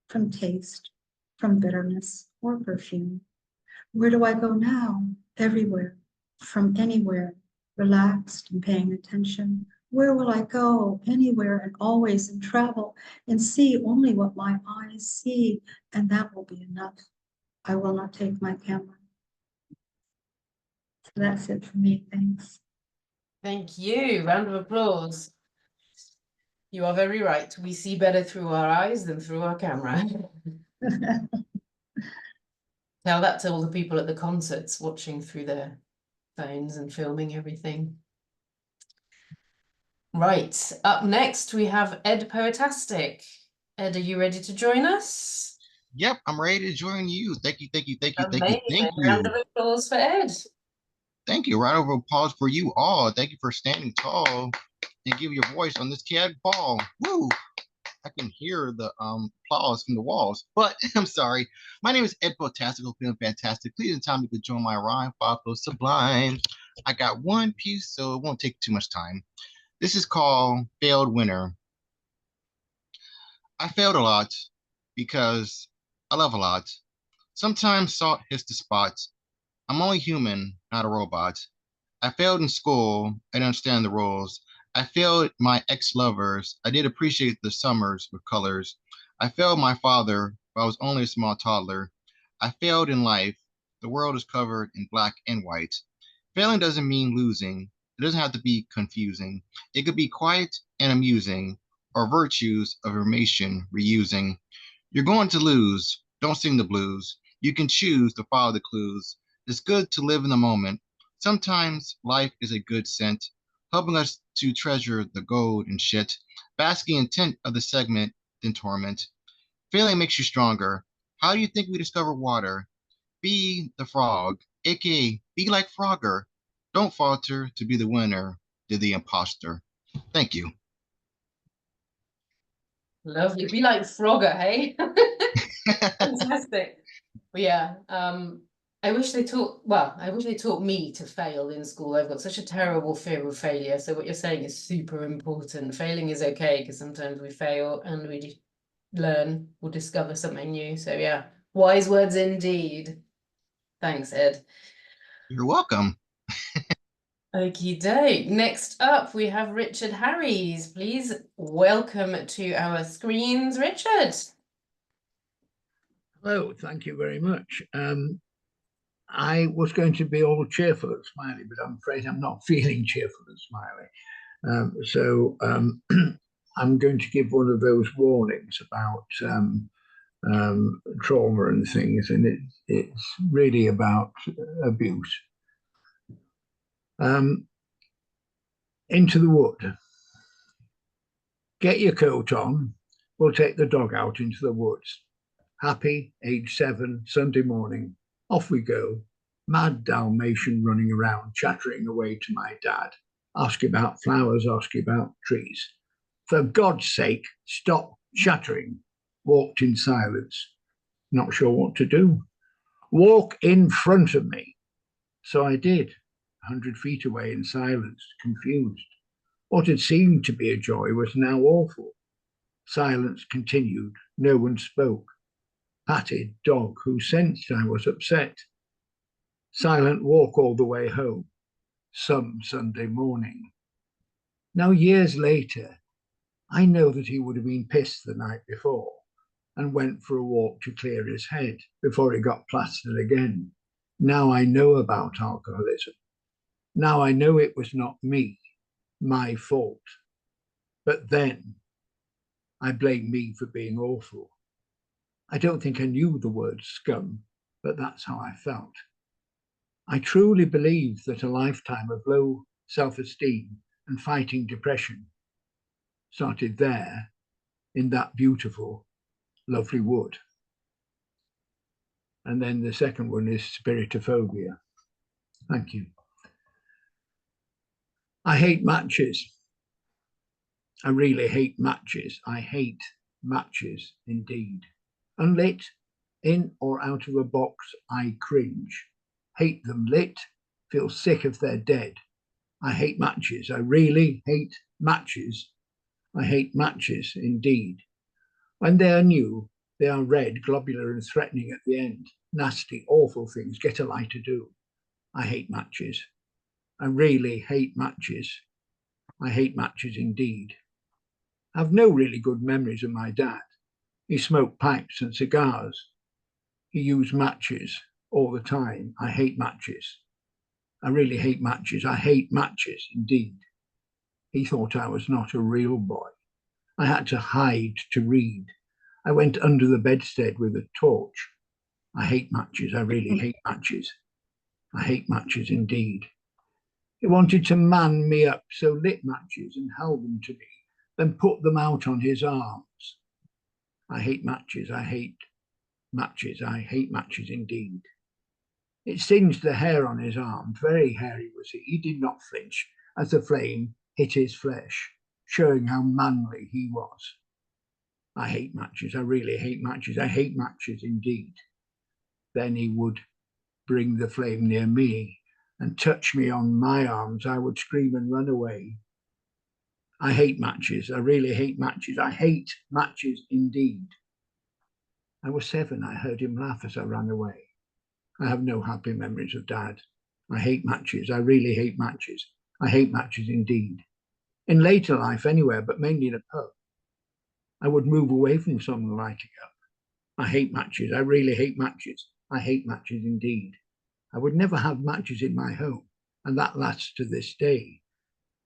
from taste, from bitterness or perfume? Where do I go now? Everywhere, from anywhere, relaxed and paying attention. Where will I go? Anywhere and always, and travel and see only what my eyes see, and that will be enough. I will not take my camera. So that's it for me. Thanks. Thank you. Round of applause. You are very right. We see better through our eyes than through our camera. Tell that to all the people at the concerts watching through their phones and filming everything. Right, up next we have Ed Poetastic. Ed, are you ready to join us? Yep, I'm ready to join you. Thank you. Amazing. Round of applause for Ed. Thank you. Round of applause for you all. Thank you for standing tall and give your voice on this CAD ball. Woo! I can hear the applause from the walls, but I'm sorry. My name is Ed Poetastic. Feeling fantastic. Please, in time you could join my rhyme. Follow sublime. I got one piece, so it won't take too much time. This is called Failed Winner. I failed a lot because I love a lot. Sometimes salt hits the spot. I'm only human, not a robot. I failed in school. I didn't understand the rules. I failed my ex-lovers. I did appreciate the summers with colors. I failed my father, but I was only a small toddler. I failed in life. The world is covered in black and white. Failing doesn't mean losing. It doesn't have to be confusing. It could be quiet and amusing, or virtues of information reusing. You're going to lose. Don't sing the blues. You can choose to follow the clues. It's good to live in the moment. Sometimes life is a good scent, helping us to treasure the gold and shit. Basking intent of the segment than torment. Failing makes you stronger. How do you think we discover water? Be the frog, aka be like Frogger. Don't falter to be the winner, did the imposter. Thank you. Lovely. Be like Frogger, hey? Fantastic. But yeah, I wish they taught me to fail in school. I've got such a terrible fear of failure. So what you're saying is super important. Failing is okay because sometimes we fail and we learn or discover something new. So yeah, wise words indeed. Thanks, Ed. You're welcome. Okie doke. Next up, we have Richard Harries. Please welcome to our screens, Richard. Hello, thank you very much. I was going to be all cheerful and smiley, but I'm afraid I'm not feeling cheerful and smiley. I'm going to give one of those warnings about trauma and things, and it's really about abuse. Into the wood. Get your coat on. We'll take the dog out into the woods. Happy, age 7, Sunday morning. Off we go. Mad Dalmatian running around, chattering away to my dad. Ask about flowers, ask about trees. For God's sake, stop chattering. Walked in silence. Not sure what to do. Walk in front of me. So I did, 100 feet away in silence, confused. What had seemed to be a joy was now awful. Silence continued. No one spoke. Patted dog, who sensed I was upset. Silent walk all the way home. Some Sunday morning. Now, years later, I know that he would have been pissed the night before and went for a walk to clear his head before he got plastered again. Now I know about alcoholism. Now I know it was not me, my fault. But then I blame me for being awful. I don't think I knew the word scum, but that's how I felt. I truly believe that a lifetime of low self-esteem and fighting depression started there in that beautiful, lovely wood. And then the second one is spiritophobia. Thank you. I hate matches. I really hate matches. I hate matches indeed. Unlit, in or out of a box, I cringe. Hate them lit, feel sick if they're dead. I hate matches. I really hate matches. I hate matches indeed. When they are new, they are red, globular and threatening at the end. Nasty, awful things. Get a lighter do. I hate matches. I really hate matches. I hate matches indeed. I have no really good memories of my dad. He smoked pipes and cigars. He used matches all the time. I hate matches. I really hate matches. I hate matches indeed. He thought I was not a real boy. I had to hide to read. I went under the bedstead with a torch. I hate matches. I really hate matches. I hate matches indeed. He wanted to man me up, so lit matches and held them to me, then put them out on his arms. I hate matches. I hate matches. I hate matches indeed. It singed the hair on his arm. Very hairy was he. He did not flinch as the flame hit his flesh, showing how manly he was. I hate matches. I really hate matches. I hate matches indeed. Then he would bring the flame near me and touch me on my arms. I would scream and run away. I hate matches. I really hate matches. I hate matches indeed. I was 7. I heard him laugh as I ran away. I have no happy memories of Dad. I hate matches. I really hate matches. I hate matches indeed. In later life anywhere, but mainly in a pub, I would move away from someone lighting up. I hate matches. I really hate matches. I hate matches indeed. I would never have matches in my home, and that lasts to this day.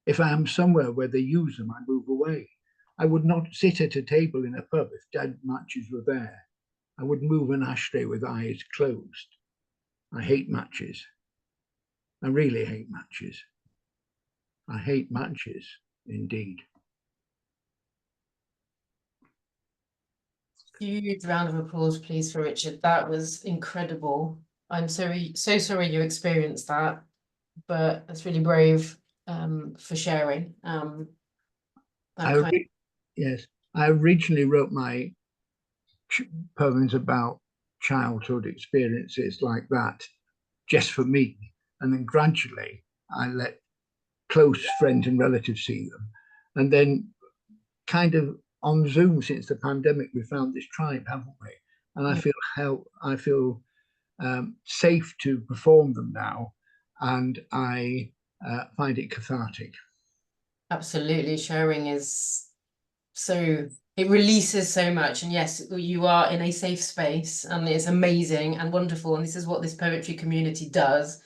If I am somewhere where they use them, I move away. I would not sit at a table in a pub if dead matches were there. I would move an ashtray with eyes closed. I hate matches. I really hate matches. I hate matches indeed. Huge round of applause, please, for Richard. That was incredible. I'm so sorry you experienced that, but that's really brave for sharing. Yes, I originally wrote my poems about childhood experiences like that just for me, and then gradually I let close friends and relatives see them, and then kind of on Zoom since the pandemic we found this tribe, haven't we? And I feel safe to perform them now, and I find it cathartic. Absolutely, sharing is so, it releases so much, and yes, you are in a safe space, and it's amazing and wonderful, and this is what this poetry community does.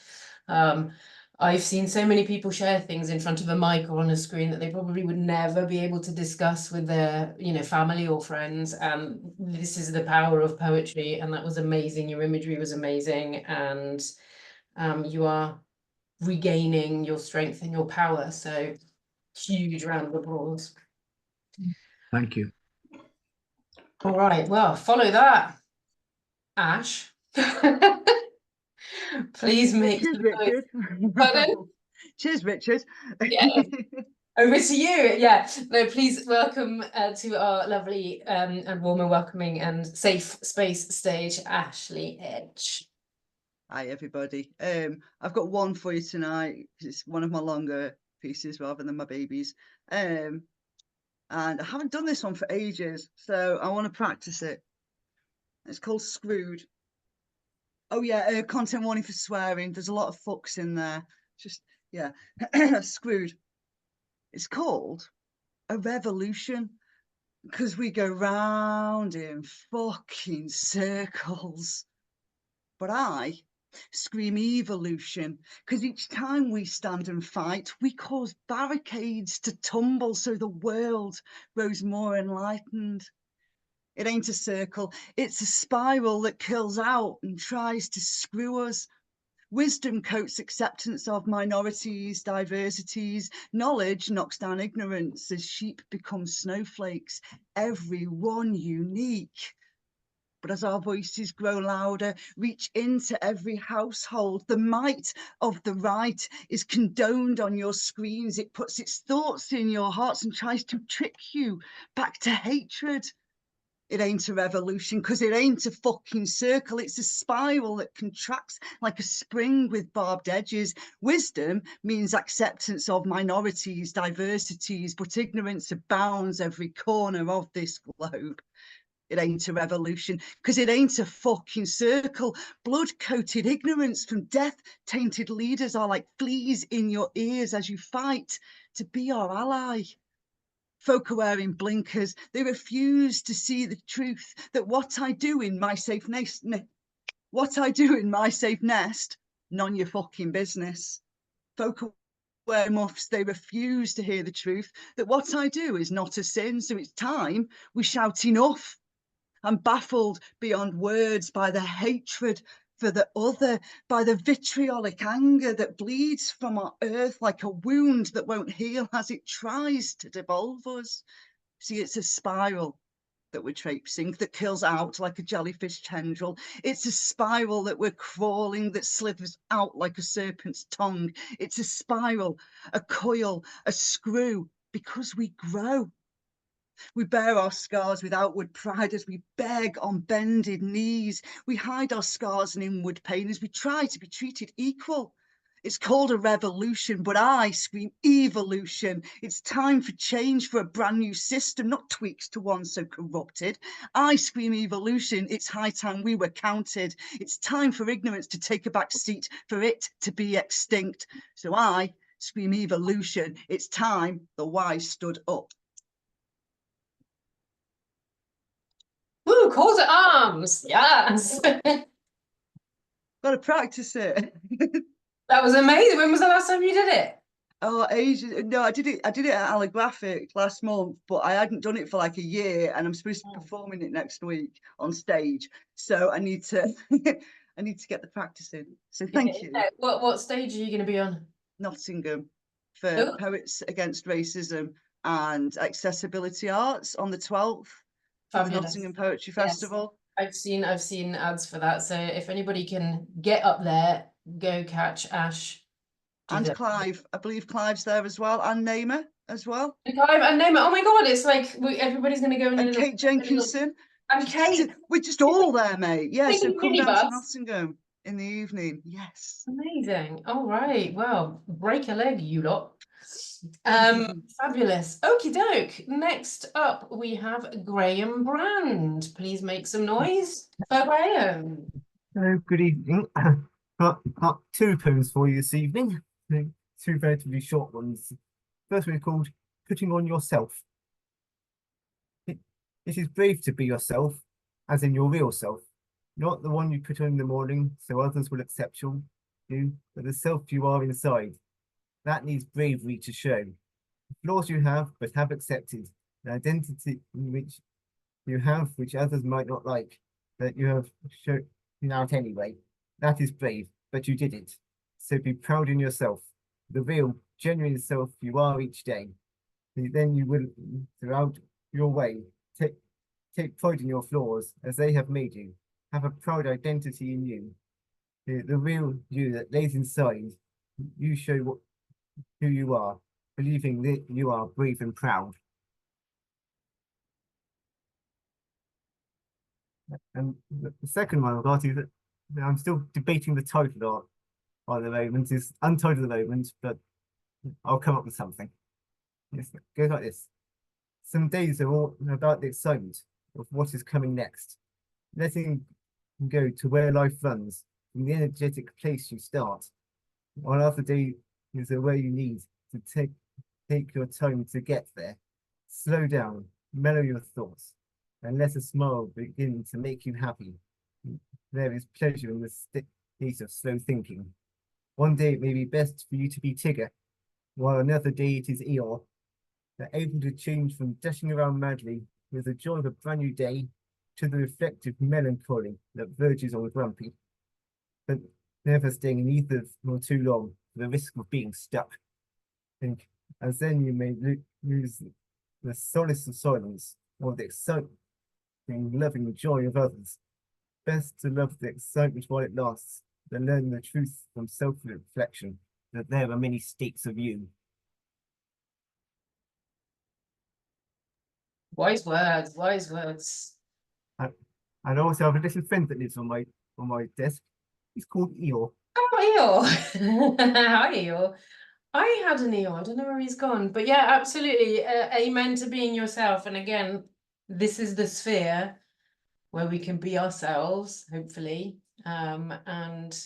I've seen so many people share things in front of a mic or on a screen that they probably would never be able to discuss with their, family or friends, and this is the power of poetry, and that was amazing. Your imagery was amazing, and you are regaining your strength and your power. So huge round of applause. Thank you. All right, well, follow that, Ash. Please make Cheers, some noise. Richard. Pardon? Cheers, Richard. Yeah. Over to you. Yeah. No, please welcome to our lovely and warm and welcoming and safe space stage, Ashley Edge. Hi, everybody. I've got one for you tonight. It's one of my longer pieces rather than my babies. And I haven't done this one for ages, so I want to practice it. It's called Screwed. Oh yeah, content warning for swearing. There's a lot of fucks in there. Just, yeah. Screwed. It's called a revolution because we go round in fucking circles. But I scream evolution because each time we stand and fight, we cause barricades to tumble so the world grows more enlightened. It ain't a circle, it's a spiral that kills out and tries to screw us. Wisdom coats acceptance of minorities, diversities. Knowledge knocks down ignorance as sheep become snowflakes, everyone unique. But as our voices grow louder, reach into every household, the might of the right is condoned on your screens. It puts its thoughts in your hearts and tries to trick you back to hatred. It ain't a revolution because it ain't a fucking circle. It's a spiral that contracts like a spring with barbed edges. Wisdom means acceptance of minorities, diversities, but ignorance abounds every corner of this globe. It ain't a revolution because it ain't a fucking circle. Blood-coated ignorance from death-tainted leaders are like fleas in your ears as you fight to be our ally. Folk are wearing blinkers. They refuse to see the truth that what I do in my safe nest, none your fucking business. Folk are wearing muffs. They refuse to hear the truth that what I do is not a sin. So it's time we shout enough. I'm baffled beyond words by the hatred for the other, by the vitriolic anger that bleeds from our earth like a wound that won't heal as it tries to devolve us. See, it's a spiral that we're traipsing that kills out like a jellyfish tendril. It's a spiral that we're crawling that slithers out like a serpent's tongue. It's a spiral, a coil, a screw, because we grow. We bear our scars with outward pride as we beg on bended knees. We hide our scars and inward pain as we try to be treated equal. It's called a revolution, but I scream evolution. It's time for change, for a brand new system, not tweaks to one so corrupted. I scream evolution. It's high time we were counted. It's time for ignorance to take a back seat, for it to be extinct. So I scream evolution. It's time the wise stood up. Woo, call to arms. Yes. Got to practice it. That was amazing. When was the last time you did it? Oh, ages. No, I did it at Allographic last month, but I hadn't done it for like a year, and I'm supposed to be performing it next week on stage. So I need to I need to get the practice in. So thank you. What stage are you going to be on? Nottingham for Poets Against Racism and Accessibility Arts on the 12th. For the Nottingham Poetry Festival. I've seen ads for that. So if anybody can get up there, go catch Ash. And Clive. I believe Clive's there as well, and Namer as well. Clive and Namer. Oh my god, it's like everybody's gonna go in. And Kate Jenkinson. And Kate. We're just all there, mate. Yeah, so come down minibus. to Nottingham in the evening. Yes. Amazing. All right. Well, break a leg, you lot. Fabulous. Okie doke. Next up, we have Graham Brand. Please make some noise for Graham. Hello, good evening. Got two poems for you this evening. Two relatively short ones. First one is called Putting on Yourself. It is brave to be yourself, as in your real self, not the one you put on in the morning so others will accept you, but the self you are inside. That needs bravery to show. The flaws you have, but have accepted. The identity which you have, which others might not like, that you have shown out anyway. That is brave, but you did it. So be proud in yourself, the real, genuine self you are each day. Then you will, throughout your way, take pride in your flaws as they have made you. Have a proud identity in you. The real you that lays inside, you show who you are, believing that you are brave and proud. And the second one I've got is that I'm still debating the title at the moment. It's untitled at the moment, but I'll come up with something. It goes like this. Some days are all about the excitement of what is coming next. Letting go to where life runs, from the energetic place you start. While other day is where you need to take your time to get there. Slow down, mellow your thoughts, and let a smile begin to make you happy. There is pleasure in the state of slow thinking. One day it may be best for you to be Tigger, while another day it is Eeyore. They're able to change from dashing around madly with the joy of a brand new day to the reflective melancholy that verges on grumpy, but never staying in either for too long for the risk of being stuck. And as then you may lose the solace of silence or the exciting, loving joy of others. Best to love the excitement while it lasts, than learn the truth from self-reflection that there are many states of you. Wise words, wise words. And I also have a little friend that lives on my desk. He's called Eeyore. Oh, Eeyore. Hi, Eeyore. I had an Eeyore. I don't know where he's gone. But yeah, absolutely. Amen to being yourself. And again, this is the sphere where we can be ourselves, hopefully, and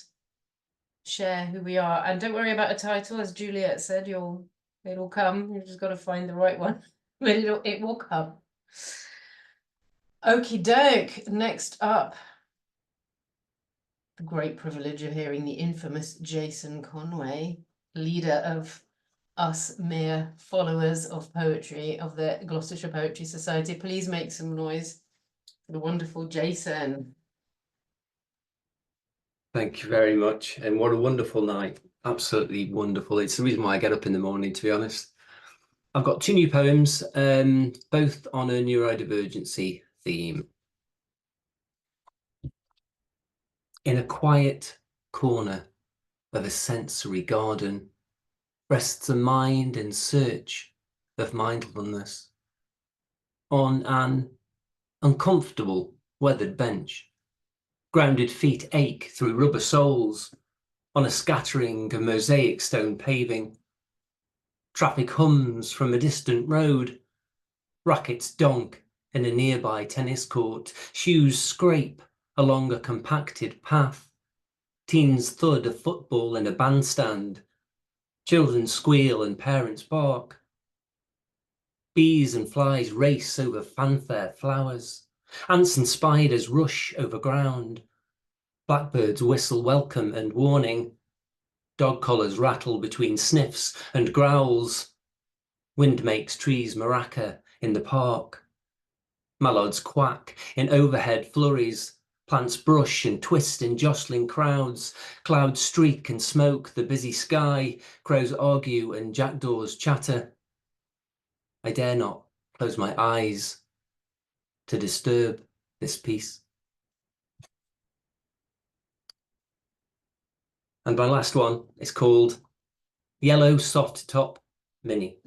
share who we are. And don't worry about a title. As Juliette said, it'll come. You've just got to find the right one. But it will come. Okie doke. Next up, the great privilege of hearing the infamous Jason Conway, leader of us mere followers of poetry of the Gloucestershire Poetry Society. Please make some noise for the wonderful Jason. Thank you very much. And what a wonderful night. Absolutely wonderful. It's the reason why I get up in the morning, to be honest. I've got two new poems, both on a neurodivergency theme. In a quiet corner of a sensory garden rests a mind in search of mindfulness. On an uncomfortable weathered bench, grounded feet ache through rubber soles on a scattering of mosaic stone paving. Traffic hums from a distant road. Rackets donk in a nearby tennis court. Shoes scrape along a compacted path. Teens thud a football in a bandstand. Children squeal and parents bark. Bees and flies race over fanfare flowers. Ants and spiders rush over ground. Blackbirds whistle welcome and warning. Dog collars rattle between sniffs and growls. Wind makes trees maraca in the park. Mallards quack in overhead flurries. Plants brush and twist in jostling crowds. Clouds streak and smoke the busy sky. Crows argue and jackdaws chatter. I dare not close my eyes to disturb this peace. And my last one is called Yellow Soft Top Mini.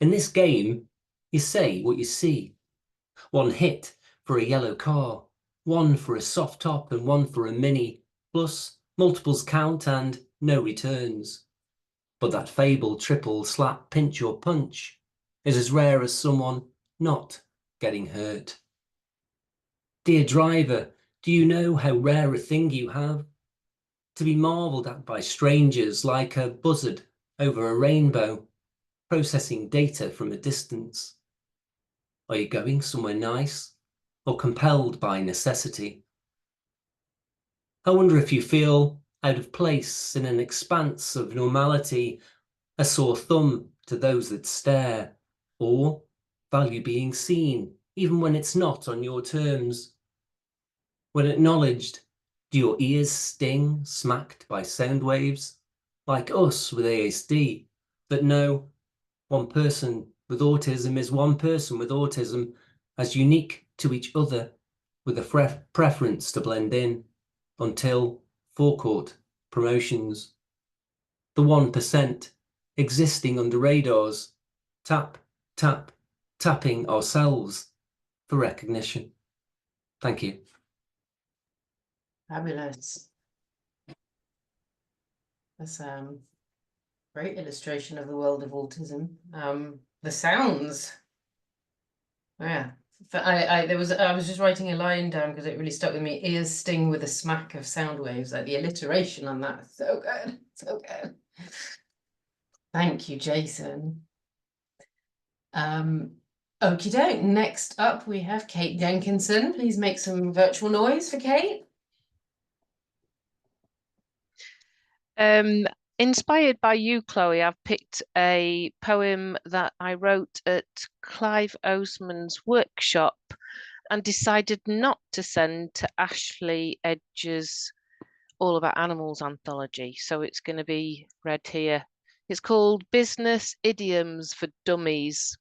In this game, you say what you see. One hit for a yellow car, one for a soft top and one for a mini, plus multiples count and no returns. But that fabled triple slap, pinch or punch is as rare as someone not getting hurt. Dear driver, do you know how rare a thing you have? To be marvelled at by strangers like a buzzard over a rainbow, processing data from a distance. Are you going somewhere nice or compelled by necessity? I wonder if you feel out of place in an expanse of normality, a sore thumb to those that stare, or value being seen even when it's not on your terms. When acknowledged, Do your ears sting, smacked by sound waves, like us with ASD, that know one person with autism is one person with autism, as unique to each other, with a preference to blend in, until forecourt promotions. The 1% existing under radars, tap, tap, tapping ourselves for recognition. Thank you. Fabulous. That's great illustration of the world of autism. The sounds. Yeah. I was just writing a line down because it really stuck with me. Ears sting with a smack of sound waves. Like the alliteration on that. So good. So good. Thank you, Jason. Okie doke. Next up we have Kate Jenkinson. Please make some virtual noise for Kate. Inspired by you, Chloe, I've picked a poem that I wrote at Clive Oseman's workshop and decided not to send to Ashley Edge's All About Animals anthology. So it's going to be read here. It's called Business Idioms for Dummies.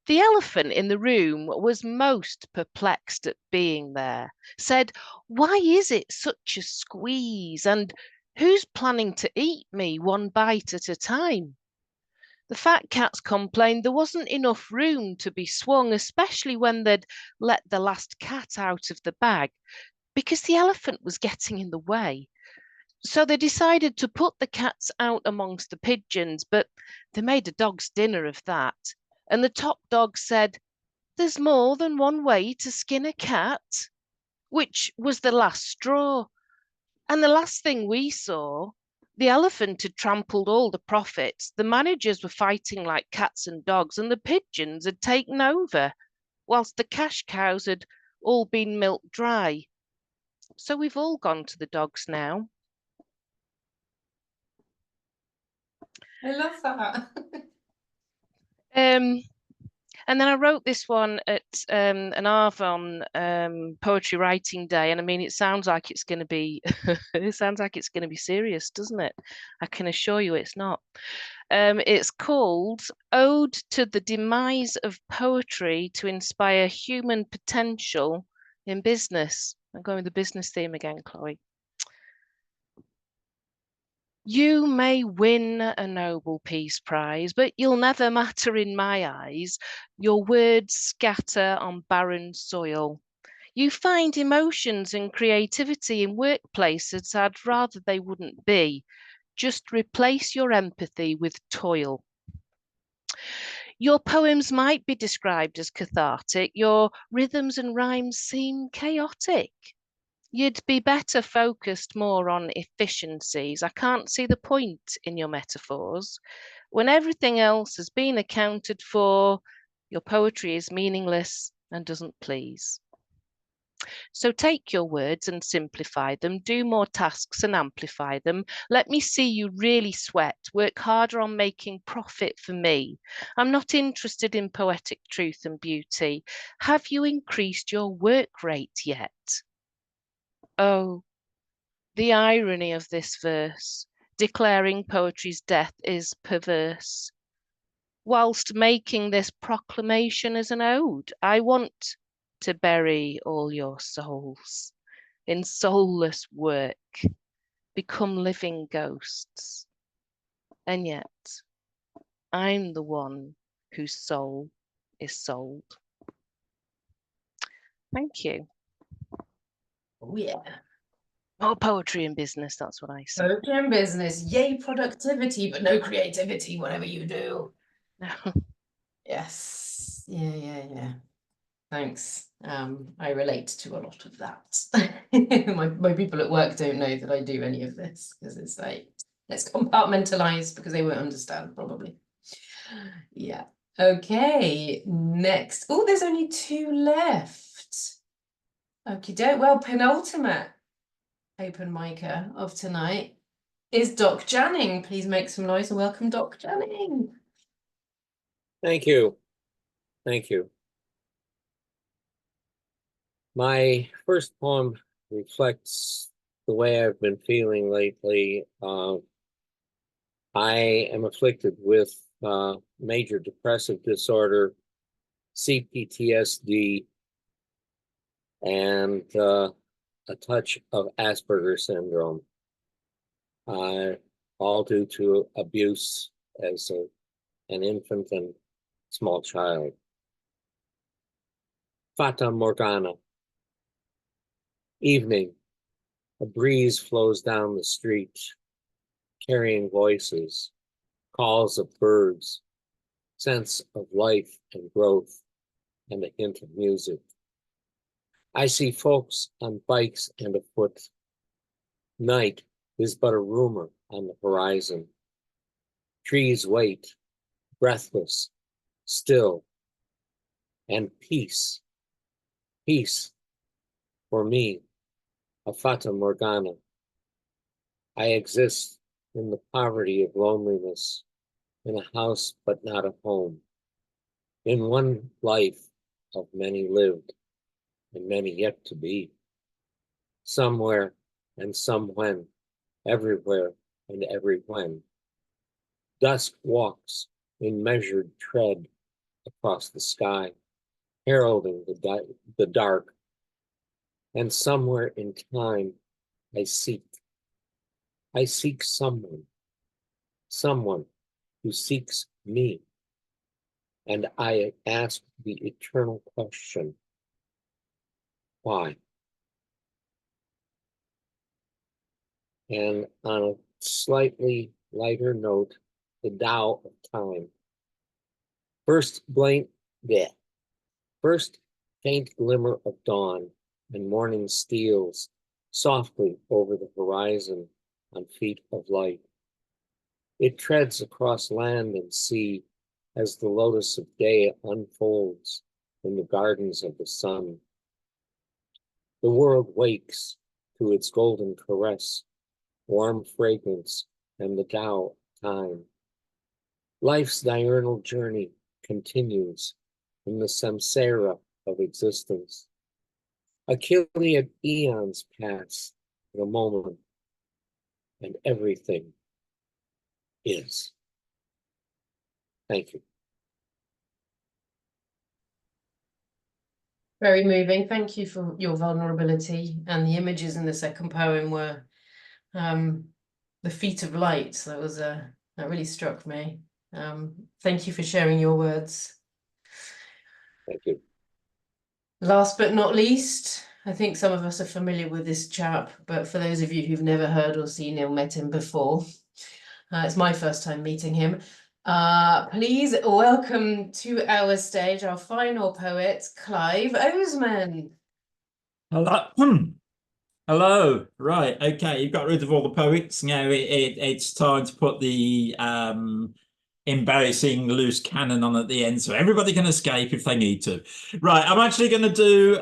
The elephant in the room was most perplexed at being there, said, "Why is it such a squeeze? And who's planning to eat me one bite at a time?" The fat cats complained there wasn't enough room to be swung, especially when they'd let the last cat out of the bag, because the elephant was getting in the way. So they decided to put the cats out amongst the pigeons, but they made a dog's dinner of that. And the top dog said, "There's more than one way to skin a cat," which was the last straw. And the last thing we saw, the elephant had trampled all the profits. The managers were fighting like cats and dogs, and the pigeons had taken over, whilst the cash cows had all been milked dry. So we've all gone to the dogs now. I love that. And then I wrote this one at an Arvon poetry writing day, and I mean, it sounds like it's going to be, it sounds like it's going to be serious, doesn't it? I can assure you it's not. It's called Ode to the Demise of Poetry to Inspire Human Potential in Business. I'm going with the business theme again, Chloe. You may win a Nobel Peace Prize, but you'll never matter in my eyes. Your words scatter on barren soil. You find emotions and creativity in workplaces I'd rather they wouldn't be. Just replace your empathy with toil. Your poems might be described as cathartic. Your rhythms and rhymes seem chaotic. You'd be better focused more on efficiencies. I can't see the point in your metaphors. When everything else has been accounted for, your poetry is meaningless and doesn't please. So take your words and simplify them, do more tasks and amplify them. Let me see you really sweat, work harder on making profit for me. I'm not interested in poetic truth and beauty. Have you increased your work rate yet? Oh, the irony of this verse, declaring poetry's death is perverse. Whilst making this proclamation as an ode, I want to bury all your souls in soulless work, become living ghosts. And yet, I'm the one whose soul is sold. Thank you. Oh yeah. More poetry in business, that's what I say. Poetry in business. Yay, productivity, but no creativity, whatever you do. Yes. Yeah. Thanks. I relate to a lot of that. my people at work don't know that I do any of this because it's like, let's compartmentalize because they won't understand probably. Yeah. Okay. Next. Oh, there's only 2 left. Okay, well, penultimate open micer of tonight is Doc Janning. Please make some noise and welcome Doc Janning. Thank you. Thank you. My first poem reflects the way I've been feeling lately. I am afflicted with major depressive disorder, CPTSD, and a touch of Asperger's syndrome, all due to abuse as an infant and small child. Fata Morgana. Evening, a breeze flows down the street, carrying voices, calls of birds, sense of life and growth, and a hint of music. I see folks on bikes and afoot. Night is but a rumor on the horizon. Trees wait, breathless, still, and peace. Peace, for me, a Fata Morgana. I exist in the poverty of loneliness, in a house but not a home, in one life of many lived and many yet to be. Somewhere and some when, everywhere and every when. Dusk walks in measured tread across the sky, heralding the dark. And somewhere in time, I seek someone who seeks me. And I ask the eternal question, why? And on a slightly lighter note, the Tao of time. First faint glimmer of dawn, and morning steals softly over the horizon on feet of light. It treads across land and sea as the lotus of day unfolds in the gardens of the sun. The world wakes to its golden caress, warm fragrance, and the Tao of time. Life's diurnal journey continues in the samsara of existence. A Achillean eons pass in a moment, and everything is. Thank you. Very moving. Thank you for your vulnerability. And the images in the second poem were the feet of light. That really struck me. Thank you for sharing your words. Thank you. Last but not least, I think some of us are familiar with this chap, but for those of you who've never heard or seen or met him before, it's my first time meeting him. Please welcome to our stage our final poet, Clive Oseman. Hello. Hello. Right. Okay. You've got rid of all the poets. Now it's time to put the embarrassing loose cannon on at the end, so everybody can escape if they need to. Right. I'm actually going to do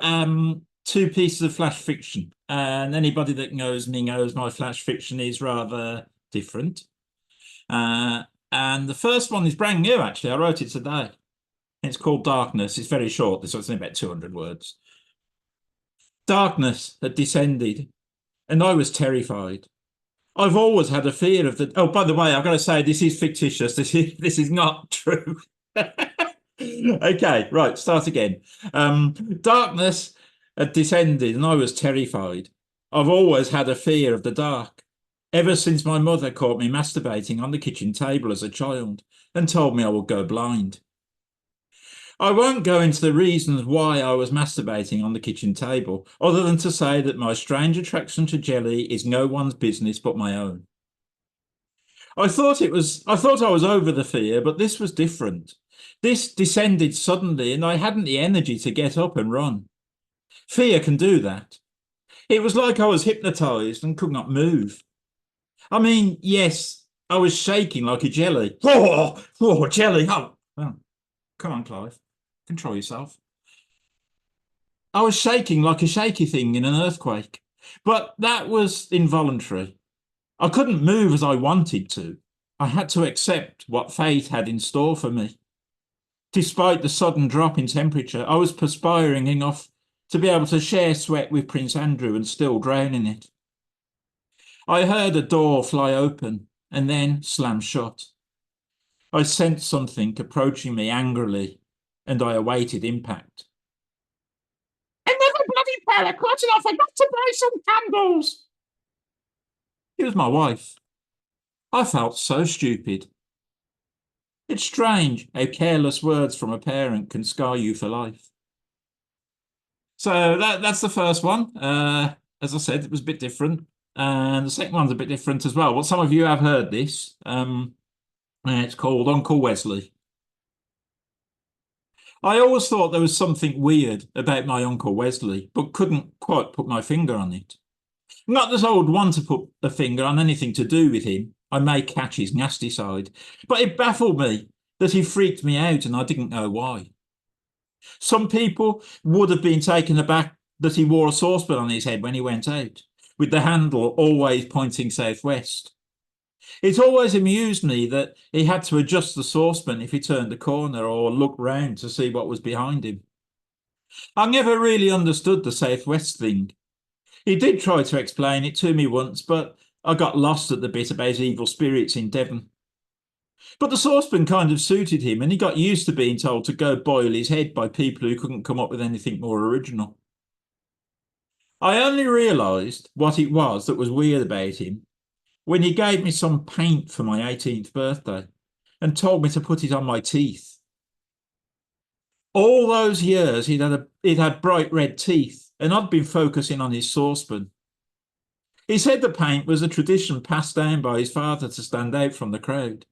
two pieces of flash fiction, and anybody that knows me knows my flash fiction is rather different. And the first one is brand new, actually. I wrote it today. It's called Darkness. It's very short. It's only about 200 words. Darkness had descended, and I was terrified. I've always had a fear of the... Oh, by the way, I've got to say, this is fictitious. This is not true. Okay, right, start again. Darkness had descended, and I was terrified. I've always had a fear of the dark. Ever since my mother caught me masturbating on the kitchen table as a child and told me I would go blind. I won't go into the reasons why I was masturbating on the kitchen table, other than to say that my strange attraction to jelly is no one's business but my own. I thought I was over the fear, but this was different. This descended suddenly, and I hadn't the energy to get up and run. Fear can do that. It was like I was hypnotized and could not move. I mean, yes, I was shaking like a jelly. Oh, jelly. Oh, come on, Clive. Control yourself. I was shaking like a shaky thing in an earthquake, but that was involuntary. I couldn't move as I wanted to. I had to accept what fate had in store for me. Despite the sudden drop in temperature, I was perspiring enough to be able to share sweat with Prince Andrew and still drown in it. I heard a door fly open and then slam shut. I sensed something approaching me angrily, and I awaited impact. Another bloody paraquat, and I forgot to buy some candles. It was my wife. I felt so stupid. It's strange how careless words from a parent can scar you for life. So that's the first one. As I said, it was a bit different. And the second one's a bit different as well. Well, some of you have heard this. It's called Uncle Wesley. I always thought there was something weird about my Uncle Wesley, but couldn't quite put my finger on it. Not that I would want to put a finger on anything to do with him. I may catch his nasty side, but it baffled me that he freaked me out and I didn't know why. Some people would have been taken aback that he wore a saucepan on his head when he went out, with the handle always pointing southwest. It always amused me that he had to adjust the saucepan if he turned the corner or looked round to see what was behind him. I never really understood the southwest thing. He did try to explain it to me once, but I got lost at the bit about evil spirits in Devon. But the saucepan kind of suited him, and he got used to being told to go boil his head by people who couldn't come up with anything more original. I only realised what it was that was weird about him when he gave me some paint for my 18th birthday and told me to put it on my teeth. All those years he'd had bright red teeth, and I'd been focusing on his saucepan. He said the paint was a tradition passed down by his father to stand out from the crowd.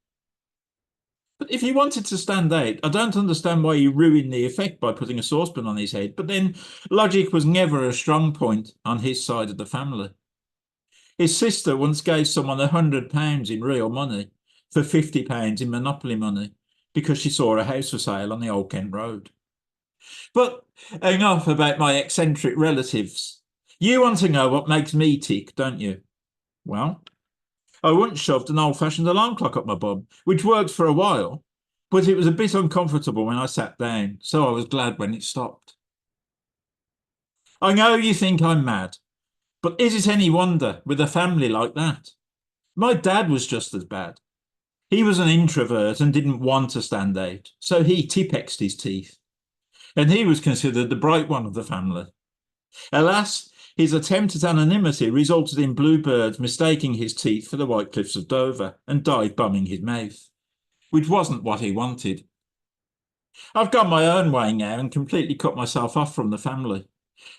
But if he wanted to stand out, I don't understand why he ruined the effect by putting a saucepan on his head. But then logic was never a strong point on his side of the family. His sister once gave someone £100 in real money for £50 in Monopoly money because she saw a house for sale on the Old Kent Road. But enough about my eccentric relatives. You want to know what makes me tick, don't you? Well, I once shoved an old-fashioned alarm clock up my bum, which worked for a while, but it was a bit uncomfortable when I sat down, so I was glad when it stopped. I know you think I'm mad, but is it any wonder with a family like that? My dad was just as bad. He was an introvert and didn't want to stand out, so he Tipp-Ex'd his teeth. And he was considered the bright one of the family. Alas, his attempt at anonymity resulted in bluebirds mistaking his teeth for the White Cliffs of Dover and dive-bombing his mouth, which wasn't what he wanted. I've gone my own way now and completely cut myself off from the family.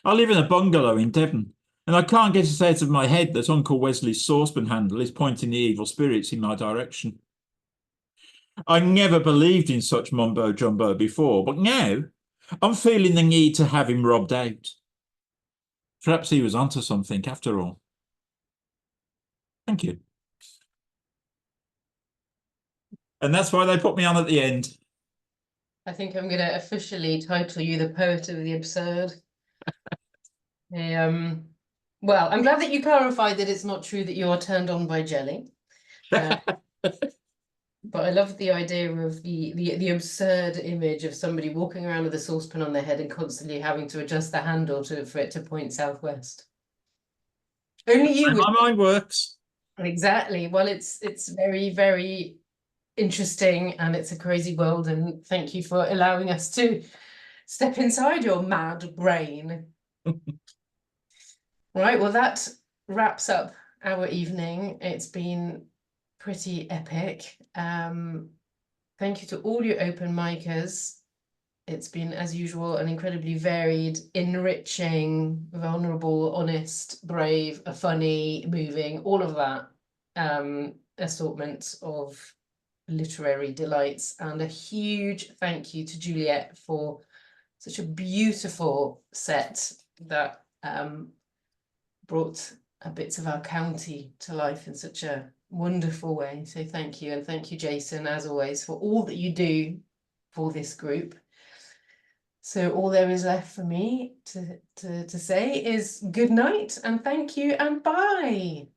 I live in a bungalow in Devon, and I can't get it out of my head that Uncle Wesley's saucepan handle is pointing the evil spirits in my direction. I never believed in such mumbo-jumbo before, but now I'm feeling the need to have him robbed out. Perhaps he was onto something after all. Thank you. And that's why they put me on at the end. I think I'm going to officially title you the poet of the absurd. Well, I'm glad that you clarified that it's not true that you are turned on by jelly. But I love the idea of the absurd image of somebody walking around with a saucepan on their head and constantly having to adjust the handle for it to point southwest. Only you would. My mind works. Exactly. Well, it's very, very interesting, and it's a crazy world, and thank you for allowing us to step inside your mad brain. Right, well, that wraps up our evening. It's been pretty epic. Thank you to all your open micers. It's been, as usual, an incredibly varied, enriching, vulnerable, honest, brave, funny, moving, all of that assortment of literary delights. And a huge thank you to Juliette for such a beautiful set that brought bits of our county to life in such a wonderful way. So thank you, and thank you, Jason, as always, for all that you do for this group. So all there is left for me to say is good night and thank you and bye.